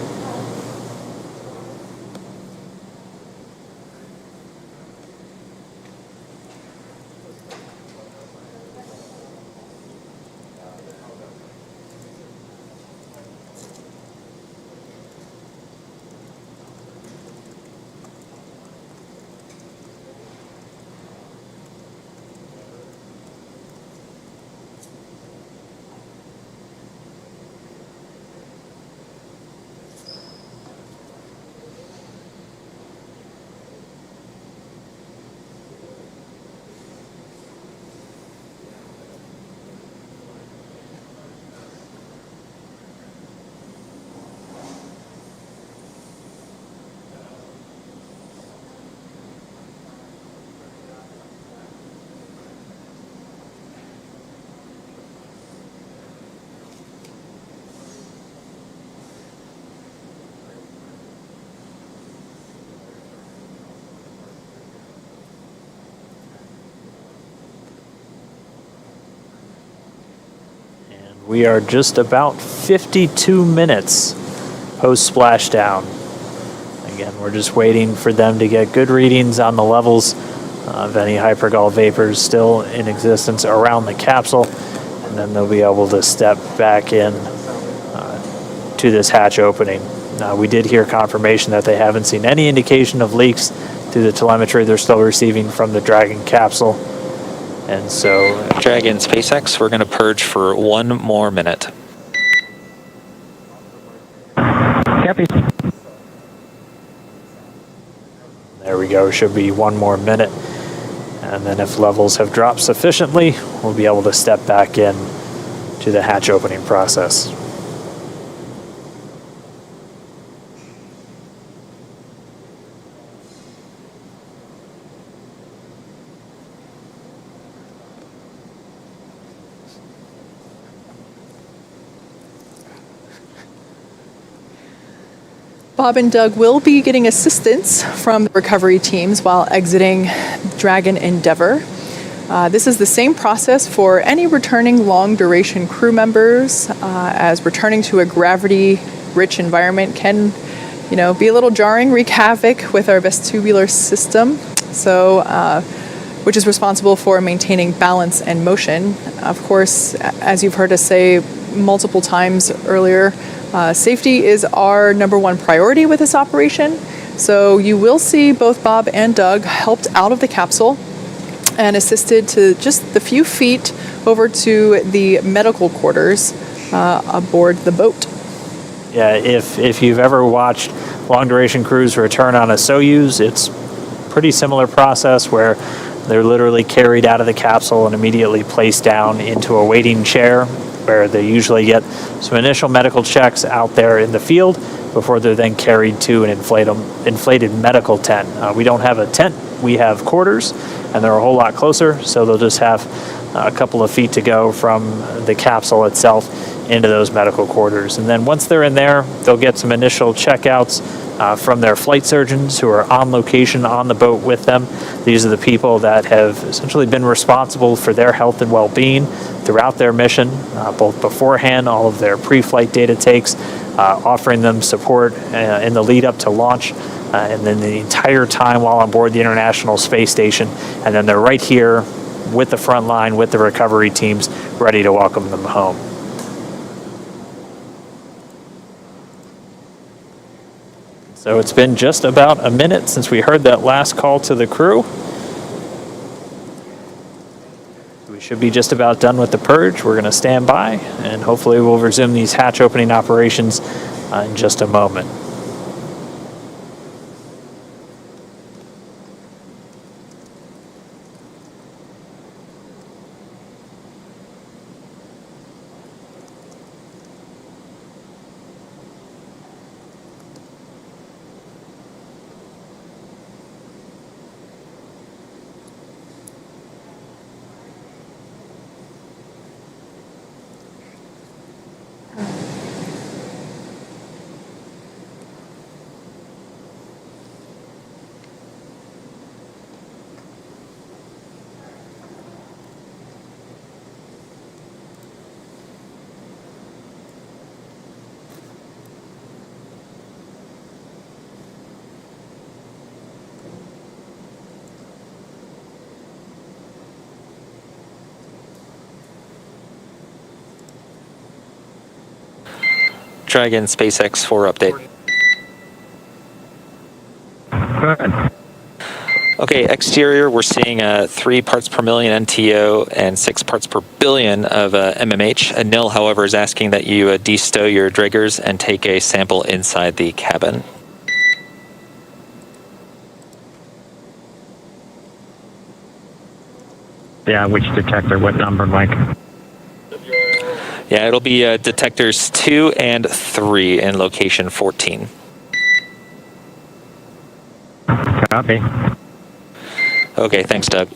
We are just about 52 minutes post splashdown. Again, we're just waiting for them to get good readings on the levels of any hypergol vapors still in existence around the capsule, and then they'll be able to step back in to this hatch opening. We did hear confirmation that they haven't seen any indication of leaks through the telemetry they're still receiving from the Dragon capsule. And so, Dragon SpaceX, we're going to purge for 1 more minute. Copy. There we go, should be 1 more minute. And then if levels have dropped sufficiently, we'll be able to step back in to the hatch opening process. Bob and Doug will be getting assistance from the recovery teams while exiting Dragon Endeavour. This is the same process for any returning long-duration crew members, as returning to a gravity-rich environment can, be a little jarring, wreak havoc with our vestibular system, which is responsible for maintaining balance and motion. Of course, as you've heard us say multiple times earlier, safety is our #1 priority with this operation. So you will see both Bob and Doug helped out of the capsule and assisted to just the few feet over to the medical quarters aboard the boat. Yeah, if you've ever watched long-duration crews return on a Soyuz, it's pretty similar process where they're literally carried out of the capsule and immediately placed down into a waiting chair, where they usually get some initial medical checks out there in the field before they're then carried to an inflated medical tent. We don't have a tent, we have quarters, and they're a whole lot closer, so they'll just have a couple of feet to go from the capsule itself into those medical quarters. And then once they're in there, they'll get some initial checkouts from their flight surgeons who are on location on the boat with them. These are the people that have essentially been responsible for their health and well-being throughout their mission, both beforehand, all of their pre-flight data takes, offering them support in the lead up to launch, and then the entire time while on board the International Space Station. And then they're right here with the front line, with the recovery teams, ready to welcome them home. So it's been just about a minute since we heard that last call to the crew. We should be just about done with the purge. We're going to stand by, and hopefully we'll resume these hatch opening operations in just a moment. Dragon SpaceX 4 update. Good. Okay, exterior, we're seeing 3 parts per million NTO and 6 parts per billion of MMH. Nil, however, is asking that you de-stow your Driggers and take a sample inside the cabin. Yeah, which detector? What number, Mike? Yeah, it'll be detectors 2 and 3 in location 14. Copy. Okay, thanks, Doug.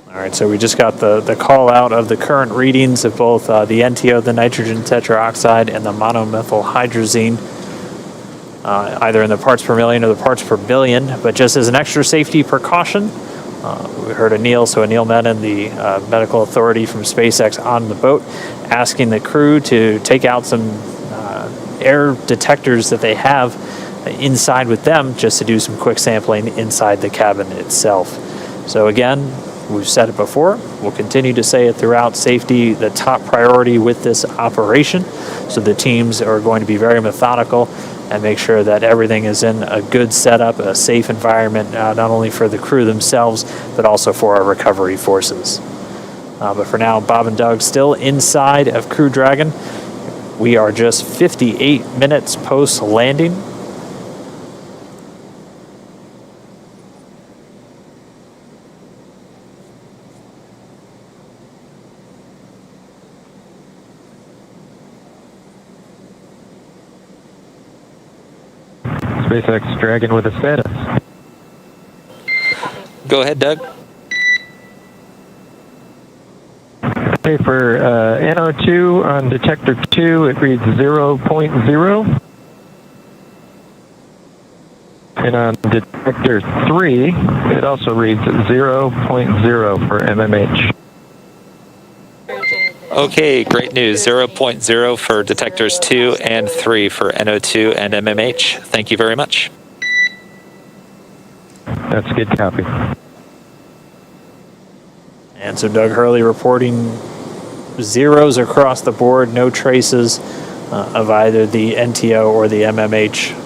All right, so we just got the call out of the current readings of both the NTO, the nitrogen tetroxide, and the monomethyl hydrazine, either in the parts per million or the parts per billion. But just as an extra safety precaution, We heard Anil Menon, the medical authority from SpaceX, on the boat, asking the crew to take out some air detectors that they have inside with them just to do some quick sampling inside the cabin itself. So again, we've said it before, we'll continue to say it throughout: safety, the top priority with this operation. So the teams are going to be very methodical and make sure that everything is in a good setup, a safe environment, not only for the crew themselves, but also for our recovery forces. But for now, Bob and Doug still inside of Crew Dragon. We are just 58 minutes post-landing. SpaceX Dragon with a status. Go ahead, Doug. Okay, for NO2 on detector 2, it reads 0.0. And on detector 3, it also reads 0.0 for MMH. Okay, great news. 0.0 for detectors 2 and 3 for NO2 and MMH. Thank you very much. That's a good copy. And so Doug Hurley reporting zeros across the board, no traces of either the NTO or the MMH.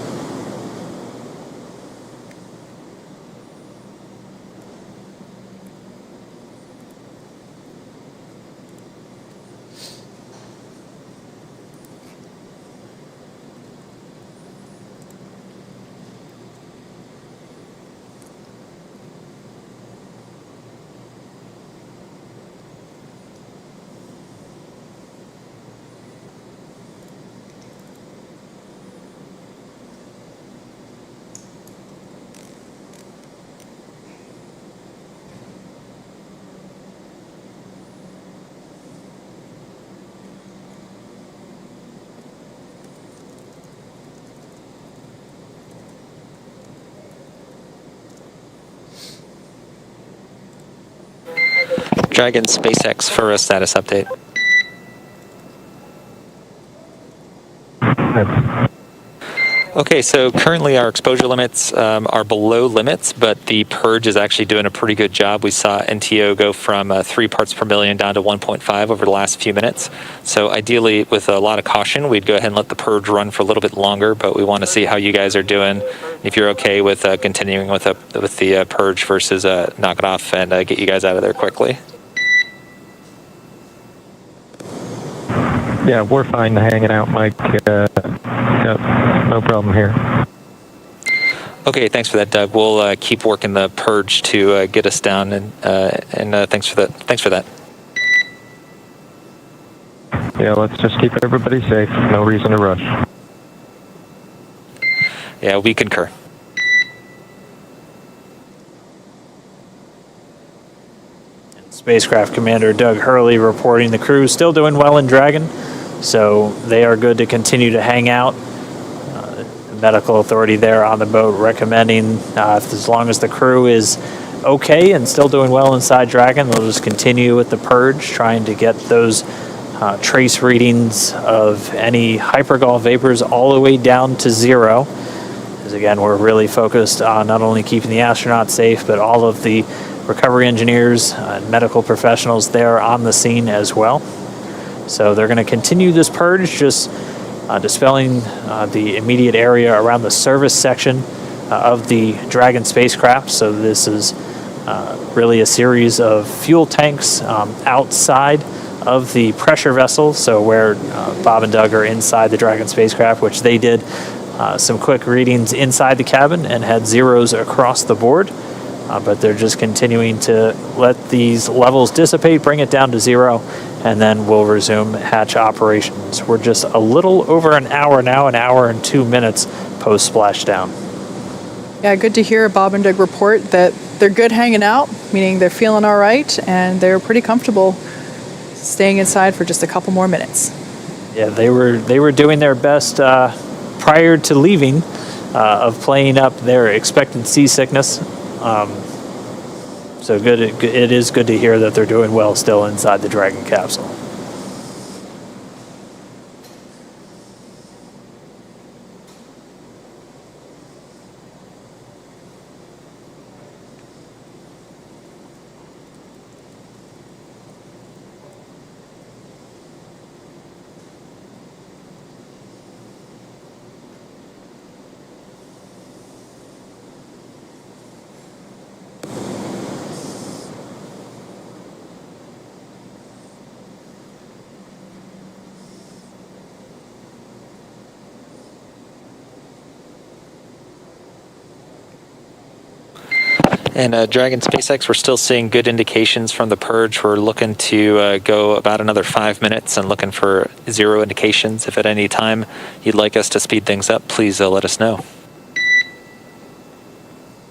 Dragon SpaceX for a status update. Okay, so currently our exposure limits are below limits, but the purge is actually doing a pretty good job. We saw NTO go from 3 parts per million down to 1.5 over the last few minutes. So ideally, with a lot of caution, we'd go ahead and let the purge run for a little bit longer, but we want to see how you guys are doing. If you're okay with continuing with the purge versus knock it off and get you guys out of there quickly. Yeah, we're fine hanging out, Mike. No problem here. Okay, thanks for that, Doug. We'll keep working the purge to get us down, and thanks for that. Thanks for that. Yeah, let's just keep everybody safe. No reason to rush. Yeah, we concur. Spacecraft Commander Doug Hurley reporting the crew still doing well in Dragon, so they are good to continue to hang out. The medical authority there on the boat recommending as long as the crew is okay and still doing well inside Dragon, they'll just continue with the purge, trying to get those trace readings of any hypergol vapors all the way down to 0. Because again, we're really focused on not only keeping the astronauts safe, but all of the recovery engineers and medical professionals there on the scene as well. So they're going to continue this purge, just dispelling the immediate area around the service section of the Dragon spacecraft. So this is really a series of fuel tanks outside of the pressure vessel. So where Bob and Doug are inside the Dragon spacecraft, which they did some quick readings inside the cabin and had zeros across the board. But they're just continuing to let these levels dissipate, bring it down to 0, and then we'll resume hatch operations. We're just a little over an hour now, an hour and 2 minutes post splashdown. Yeah, good to hear Bob and Doug report that they're good hanging out, meaning they're feeling all right and they're pretty comfortable staying inside for just a couple more minutes. Yeah, they were doing their best prior to leaving of playing up their expected seasickness. So good. It is good to hear that they're doing well still inside the Dragon capsule. And Dragon SpaceX, we're still seeing good indications from the purge. We're looking to go about another 5 minutes and looking for 0 indications. If at any time you'd like us to speed things up, please let us know.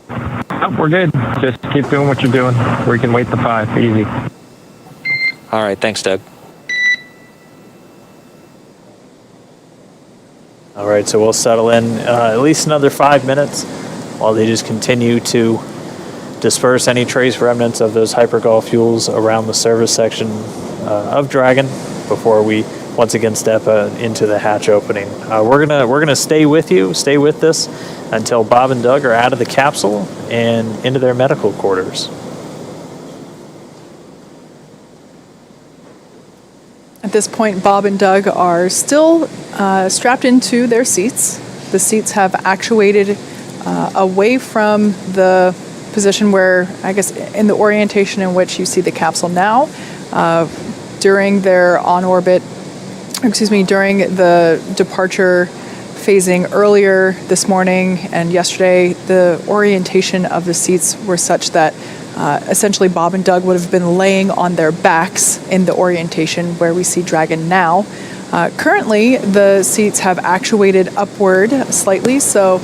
Oh, we're good. Just keep doing what you're doing. We can wait the 5. Easy. All right, thanks, Doug. All right, so we'll settle in at least another 5 minutes while they just continue to disperse any trace remnants of those hypergol fuels around the service section of Dragon before we once again step into the hatch opening. We're gonna stay with this until Bob and Doug are out of the capsule and into their medical quarters. At this point, Bob and Doug are still strapped into their seats. The seats have actuated away from the position where, I guess, in the orientation in which you see the capsule now. During their during the departure phasing earlier this morning and yesterday, the orientation of the seats were such that essentially Bob and Doug would have been laying on their backs in the orientation where we see Dragon now. Currently, the seats have actuated upward slightly, so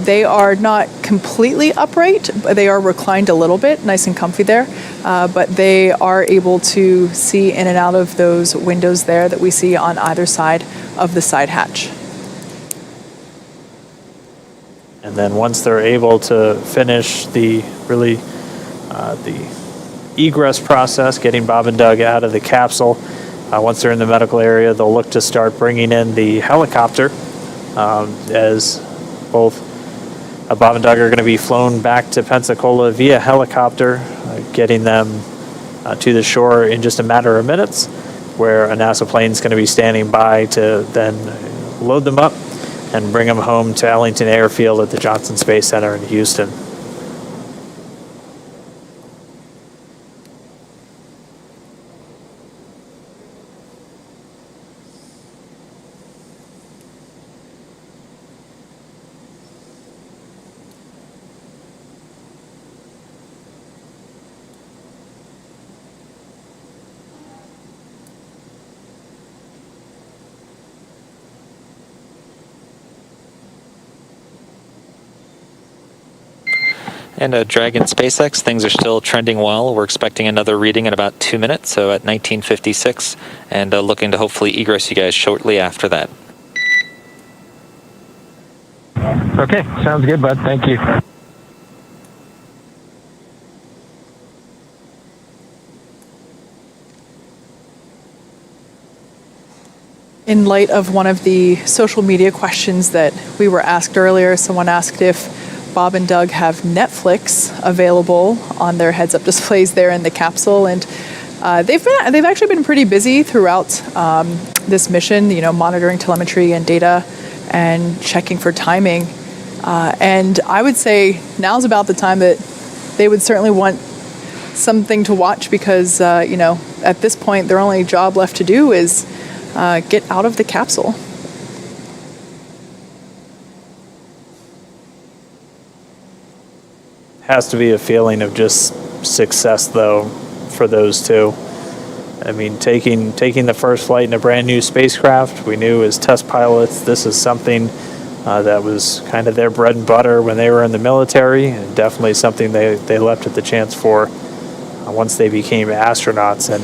they are not completely upright, but they are reclined a little bit, nice and comfy there. But they are able to see in and out of those windows there that we see on either side of the side hatch. And then once they're able to finish the egress process, getting Bob and Doug out of the capsule, once they're in the medical area, they'll look to start bringing in the helicopter, as both Bob and Doug are going to be flown back to Pensacola via helicopter, getting them to the shore in just a matter of minutes, where a NASA plane is going to be standing by to then load them up and bring them home to Ellington Airfield at the Johnson Space Center in Houston. And Dragon SpaceX, things are still trending well. We're expecting another reading in about 2 minutes, so at 1956, and looking to hopefully egress you guys shortly after that. Okay, sounds good, bud. Thank you. In light of one of the social media questions that we were asked earlier, someone asked if Bob and Doug have Netflix available on their heads-up displays there in the capsule, and they've actually been pretty busy throughout this mission, monitoring telemetry and data and checking for timing. And I would say now's about the time that they would certainly want something to watch because, at this point, their only job left to do is get out of the capsule. Has to be a feeling of just success, though, for those two. I mean, taking the first flight in a brand new spacecraft, we knew as test pilots, this is something that was kind of their bread and butter when they were in the military, and definitely something they leapt at the chance for once they became astronauts. And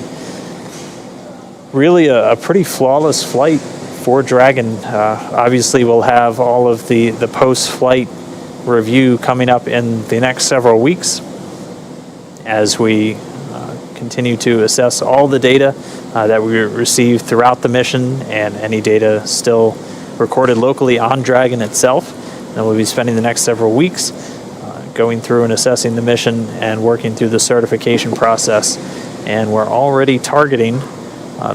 really a pretty flawless flight for Dragon. Obviously, we'll have all of the post-flight review coming up in the next several weeks, as we continue to assess all the data that we receive throughout the mission and any data still recorded locally on Dragon itself. And we'll be spending the next several weeks going through and assessing the mission and working through the certification process. And we're already targeting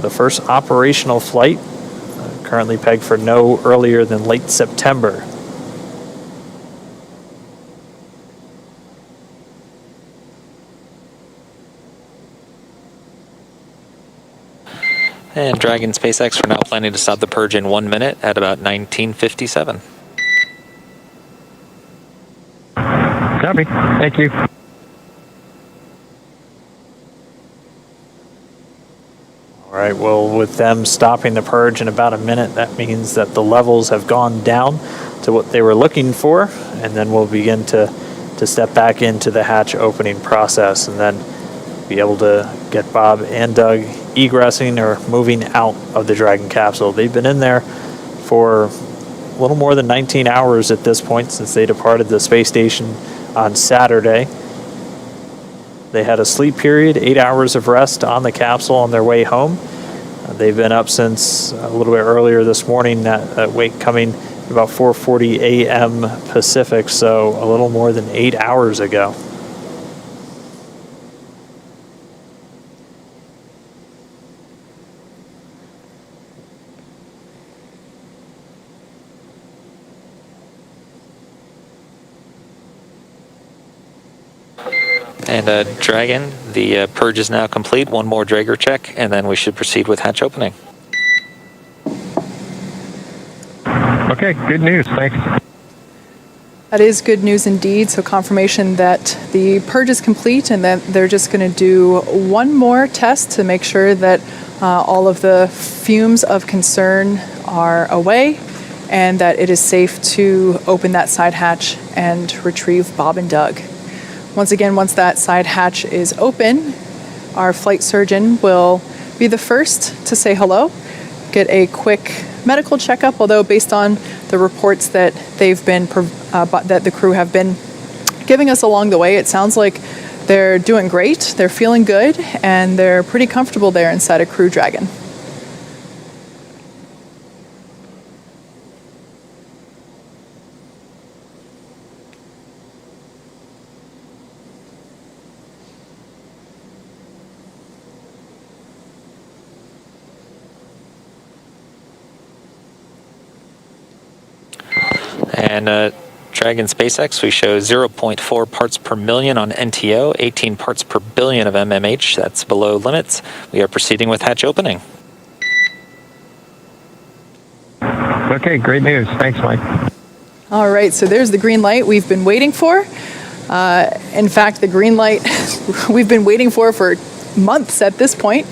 the first operational flight, currently pegged for no earlier than late September. And Dragon SpaceX, we're now planning to stop the purge in 1 minute at about 19:57. Copy. Thank you. All right, well, with them stopping the purge in about a minute, that means that the levels have gone down to what they were looking for, and then we'll begin to step back into the hatch opening process and then be able to get Bob and Doug egressing or moving out of the Dragon capsule. They've been in there for a little more than 19 hours at this point since they departed the space station on Saturday. They had a sleep period, 8 hours of rest on the capsule on their way home. They've been up since a little bit earlier this morning, that wake coming about 4:40 a.m. Pacific, so a little more than 8 hours ago. And Dragon, the purge is now complete. One more Draeger check, and then we should proceed with hatch opening. Okay, good news. Thanks. That is good news indeed. So confirmation that the purge is complete and that they're just going to do one more test to make sure that all of the fumes of concern are away and that it is safe to open that side hatch and retrieve Bob and Doug. Once again, once that side hatch is open, our flight surgeon will be the first to say hello, get a quick medical checkup, although based on the reports that they've been that the crew have been giving us along the way, it sounds like they're doing great, they're feeling good, and they're pretty comfortable there inside a Crew Dragon. And Dragon SpaceX, we show 0.4 parts per million on NTO, 18 parts per billion of MMH. That's below limits. We are proceeding with hatch opening. Okay, great news. Thanks, Mike. All right, so there's the green light we've been waiting for. In fact, the green light we've been waiting for months at this point.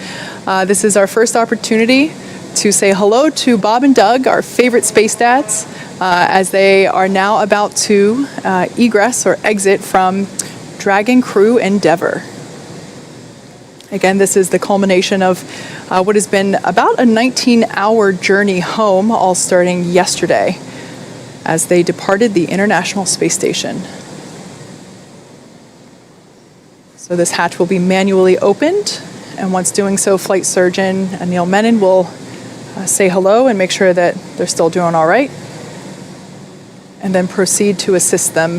This is our first opportunity to say hello to Bob and Doug, our favorite space dads, as they are now about to egress or exit from Dragon Crew Endeavour. Again, this is the culmination of what has been about a 19-hour journey home, all starting yesterday as they departed the International Space Station. So this hatch will be manually opened, and once doing so, Flight Surgeon Neil Menon will say hello and make sure that they're still doing all right, and then proceed to assist them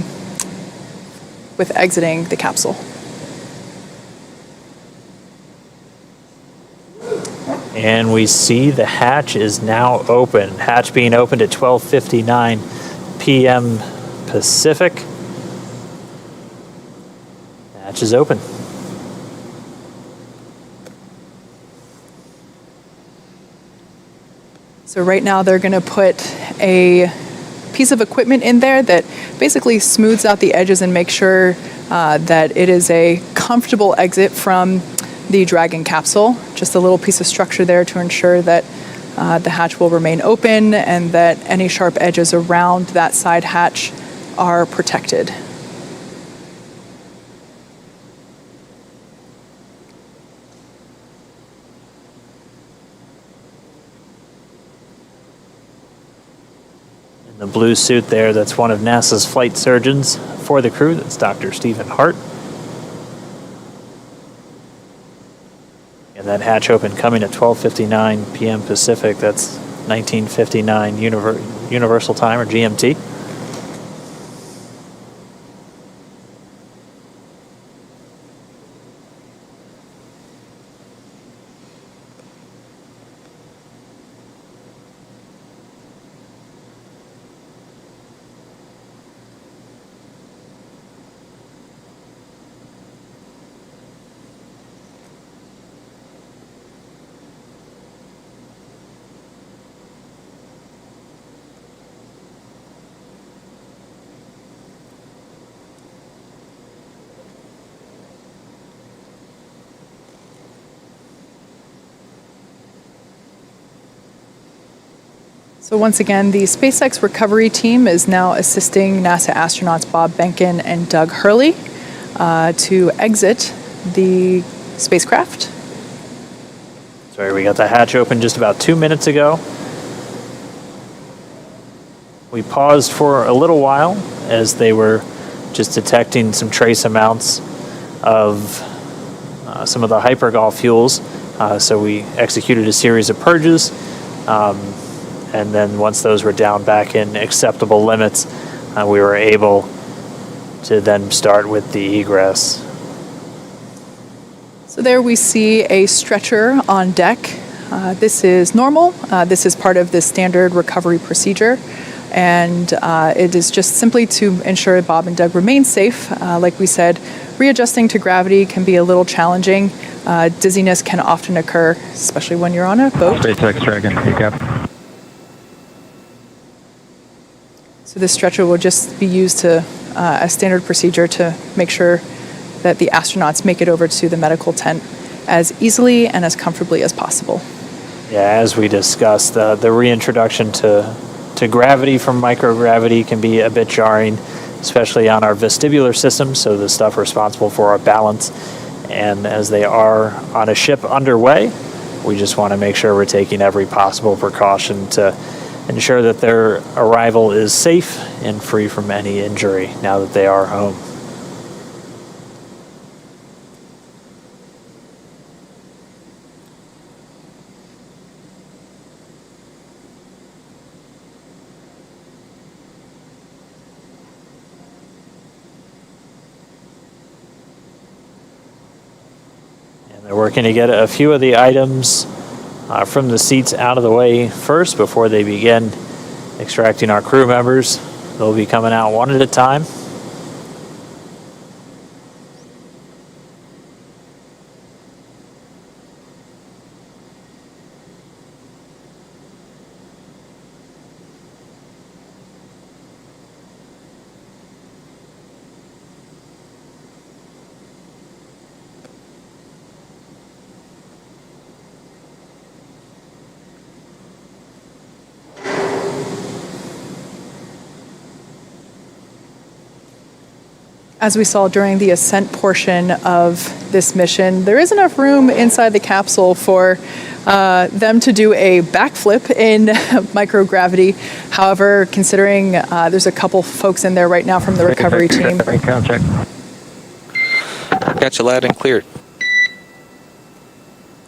with exiting the capsule. And we see the hatch is now open. Hatch being opened at 12:59 p.m. Pacific. Hatch is open. So right now they're going to put a piece of equipment in there that basically smooths out the edges and makes sure that it is a comfortable exit from the Dragon capsule. Just a little piece of structure there to ensure that the hatch will remain open and that any sharp edges around that side hatch are protected. In the blue suit there, that's one of NASA's flight surgeons for the crew. That's Dr. Stephen Hart. And that hatch open coming at 12:59 p.m. Pacific. That's 1959 Universal Time, or GMT. So once again, the SpaceX recovery team is now assisting NASA astronauts Bob Behnken and Doug Hurley to exit the spacecraft. Sorry, we got the hatch open just about 2 minutes ago. We paused for a little while as they were just detecting some trace amounts of some of the hypergol fuels. So we executed a series of purges. And then once those were down back in acceptable limits, we were able to then start with the egress. So there we see a stretcher on deck. This is normal. This is part of the standard recovery procedure. And it is just simply to ensure Bob and Doug remain safe. Like we said, readjusting to gravity can be a little challenging. Dizziness can often occur, especially when you're on a boat. SpaceX Dragon, recap. So this stretcher will just be used to as standard procedure to make sure that the astronauts make it over to the medical tent as easily and as comfortably as possible. Yeah, as we discussed, the reintroduction to gravity from microgravity can be a bit jarring, especially on our vestibular system, so the stuff responsible for our balance. And as they are on a ship underway, we just want to make sure we're taking every possible precaution to ensure that their arrival is safe and free from any injury now that they are home. And they're working to get a few of the items from the seats out of the way first before they begin extracting our crew members. They'll be coming out one at a time. As we saw during the ascent portion of this mission, there is enough room inside the capsule for them to do a backflip in microgravity. However, considering there's a couple folks in there right now from the recovery team. Count check. Got you loud and clear.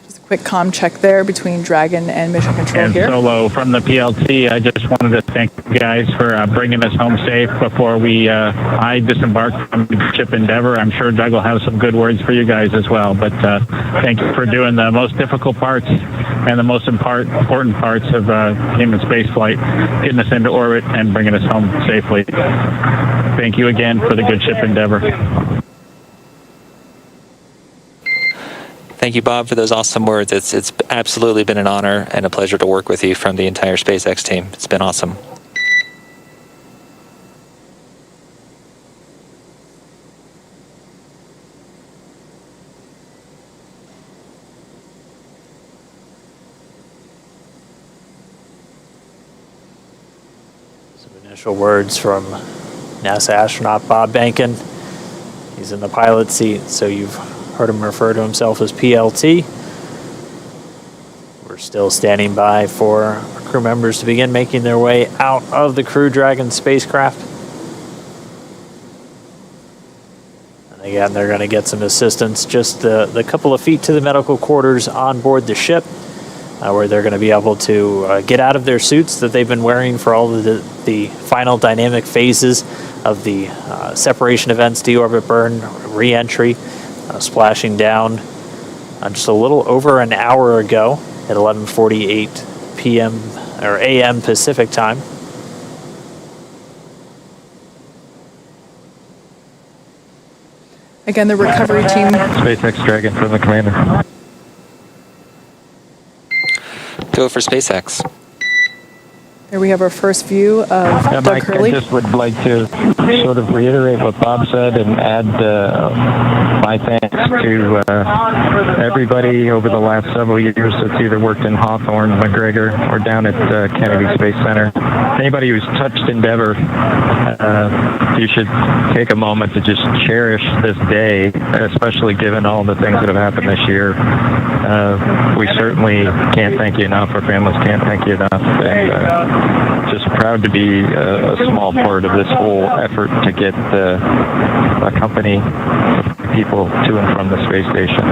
Just a quick comm check there between Dragon and Mission Control And here. Solo from the PLT, I just wanted to thank you guys for bringing us home safe before I disembarked from the ship Endeavour. I'm sure Doug will have some good words for you guys as well. But thank you for doing the most difficult parts and the most important parts of human spaceflight, getting us into orbit and bringing us home safely. Thank you again for the good ship Endeavour. Thank you, Bob, for those awesome words. It's absolutely been an honor and a pleasure to work with you from the entire SpaceX team. It's been awesome. Some initial words from NASA astronaut Bob Behnken. He's in the pilot seat, so you've heard him refer to himself as PLT. We're still standing by for our crew members to begin making their way out of the Crew Dragon spacecraft. And again, they're going to get some assistance just the couple of feet to the medical quarters on board the ship, where they're going to be able to get out of their suits that they've been wearing for all of the final dynamic phases of the separation events, deorbit burn, re-entry, splashing down just a little over an hour ago at 11:48 p.m. or a.m. Pacific time. Again, the recovery team. SpaceX Dragon from the commander. Go for SpaceX. Here we have our first view of Doug Mike, Hurley. I just would like to sort of reiterate what Bob said and add my thanks to everybody over the last several years that's either worked in Hawthorne, McGregor, or down at Kennedy Space Center. Anybody who's touched Endeavour, you should take a moment to just cherish this day, especially given all the things that have happened this year. We certainly can't thank you enough. Our families can't thank you enough. And, just proud to be a small part of this whole effort to get a company people to and from the space station.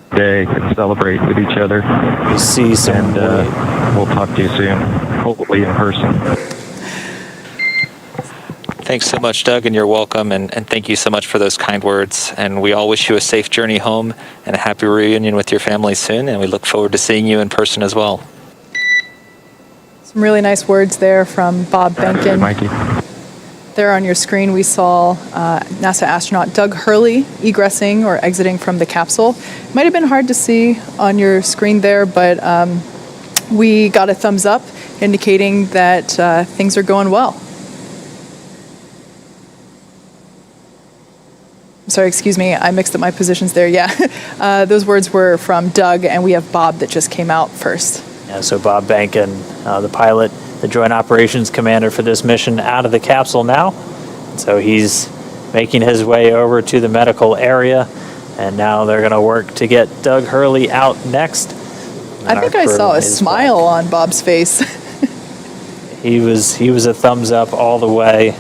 They can celebrate with each other. You see some, and we'll talk to you soon, hopefully in person. Thanks so much, Doug, and you're welcome, and thank you so much for those kind words. And we all wish you a safe journey home and a happy reunion with your family soon, and we look forward to seeing you in person as well. Some really nice words there from Bob Behnken. Mikey. There on your screen, we saw NASA astronaut Doug Hurley egressing or exiting from the capsule. It might have been hard to see on your screen there, but we got a thumbs up indicating that things are going well. Sorry, excuse me, I mixed up my positions there. Yeah, those words were from Doug, and we have Bob that just came out first. Yeah, so Bob Behnken, the pilot, the Joint Operations Commander for this mission, out of the capsule now. So he's making his way over to the medical area, and now they're going to work to get Doug Hurley out next. I think I saw a smile on Bob's face. He was a thumbs up all the way.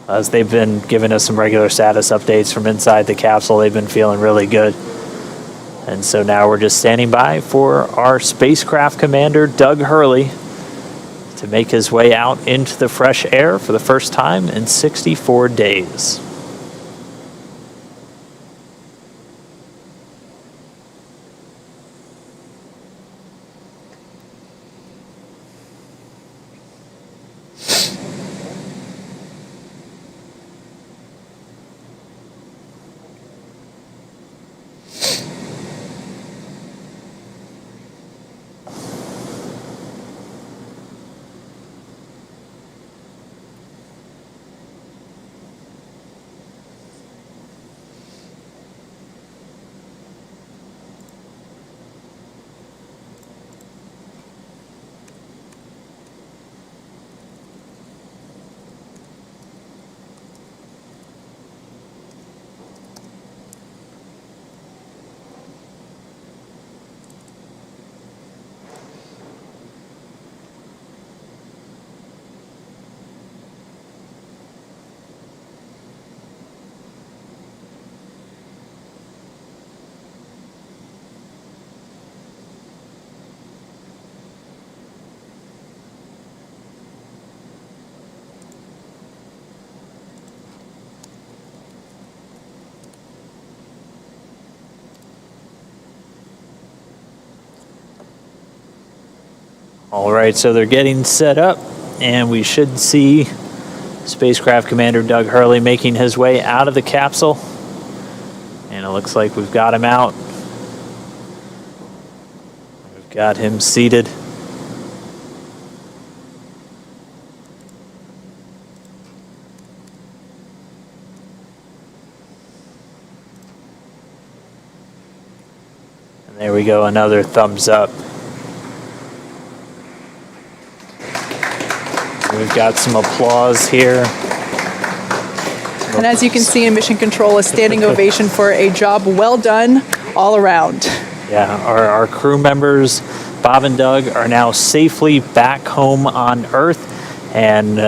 As they've been giving us some regular status updates from inside the capsule, they've been feeling really good. And so now we're just standing by for our spacecraft commander, Doug Hurley, to make his way out into the fresh air for the first time in 64 days. All right, so they're getting set up, and we should see Spacecraft Commander Doug Hurley making his way out of the capsule. And it looks like we've got him out. We've got him seated. And there we go, another thumbs up. We've got some applause here. And as you can see in Mission Control, a standing ovation for a job well done all around. Yeah, our crew members, Bob and Doug, are now safely back home on Earth. and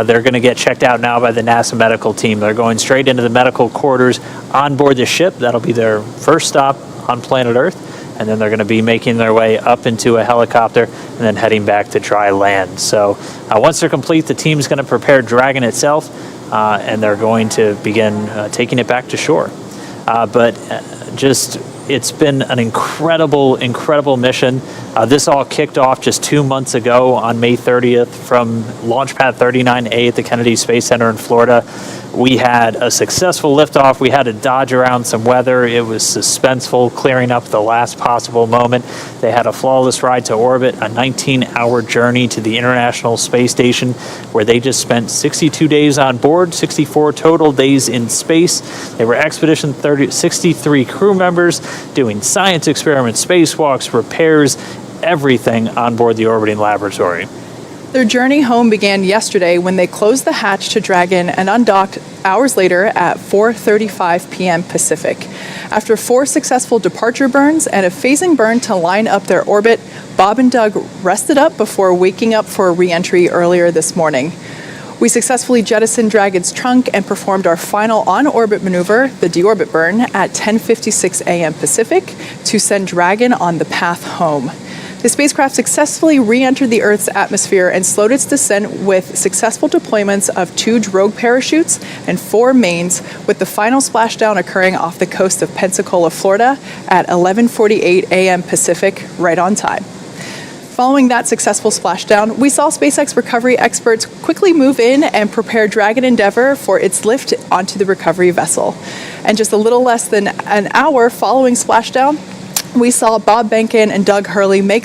they're going to get checked out now by the NASA medical team. They're going straight into the medical quarters on board the ship. That'll be their first stop on planet Earth. And then they're going to be making their way up into a helicopter and then heading back to dry land. So once they're complete, the team's going to prepare Dragon itself, and they're going to begin taking it back to shore. It's been an incredible mission. This all kicked off just 2 months ago on May 30th from Launch Pad 39A at the Kennedy Space Center in Florida. We had a successful liftoff. We had to dodge around some weather. It was suspenseful, clearing up the last possible moment. They had a flawless ride to orbit, a 19-hour journey to the International Space Station, where they just spent 62 days on board, 64 total days in space. They were Expedition 63 crew members doing science experiments, spacewalks, repairs, everything on board the orbiting laboratory. Their journey home began yesterday when they closed the hatch to Dragon and undocked hours later at 4:35 p.m. Pacific. After 4 successful departure burns and a phasing burn to line up their orbit, Bob and Doug rested up before waking up for a re-entry earlier this morning. We successfully jettisoned Dragon's trunk and performed our final on-orbit maneuver, the deorbit burn, at 10:56 a.m. Pacific to send Dragon on the path home. The spacecraft successfully re-entered the Earth's atmosphere and slowed its descent with successful deployments of 2 drogue parachutes and 4 mains, with the final splashdown occurring off the coast of Pensacola, Florida at 11:48 a.m. Pacific, right on time. Following that successful splashdown, we saw SpaceX recovery experts quickly move in and prepare Dragon Endeavour for its lift onto the recovery vessel. And just a little less than an hour following splashdown, we saw Bob Behnken and Doug Hurley make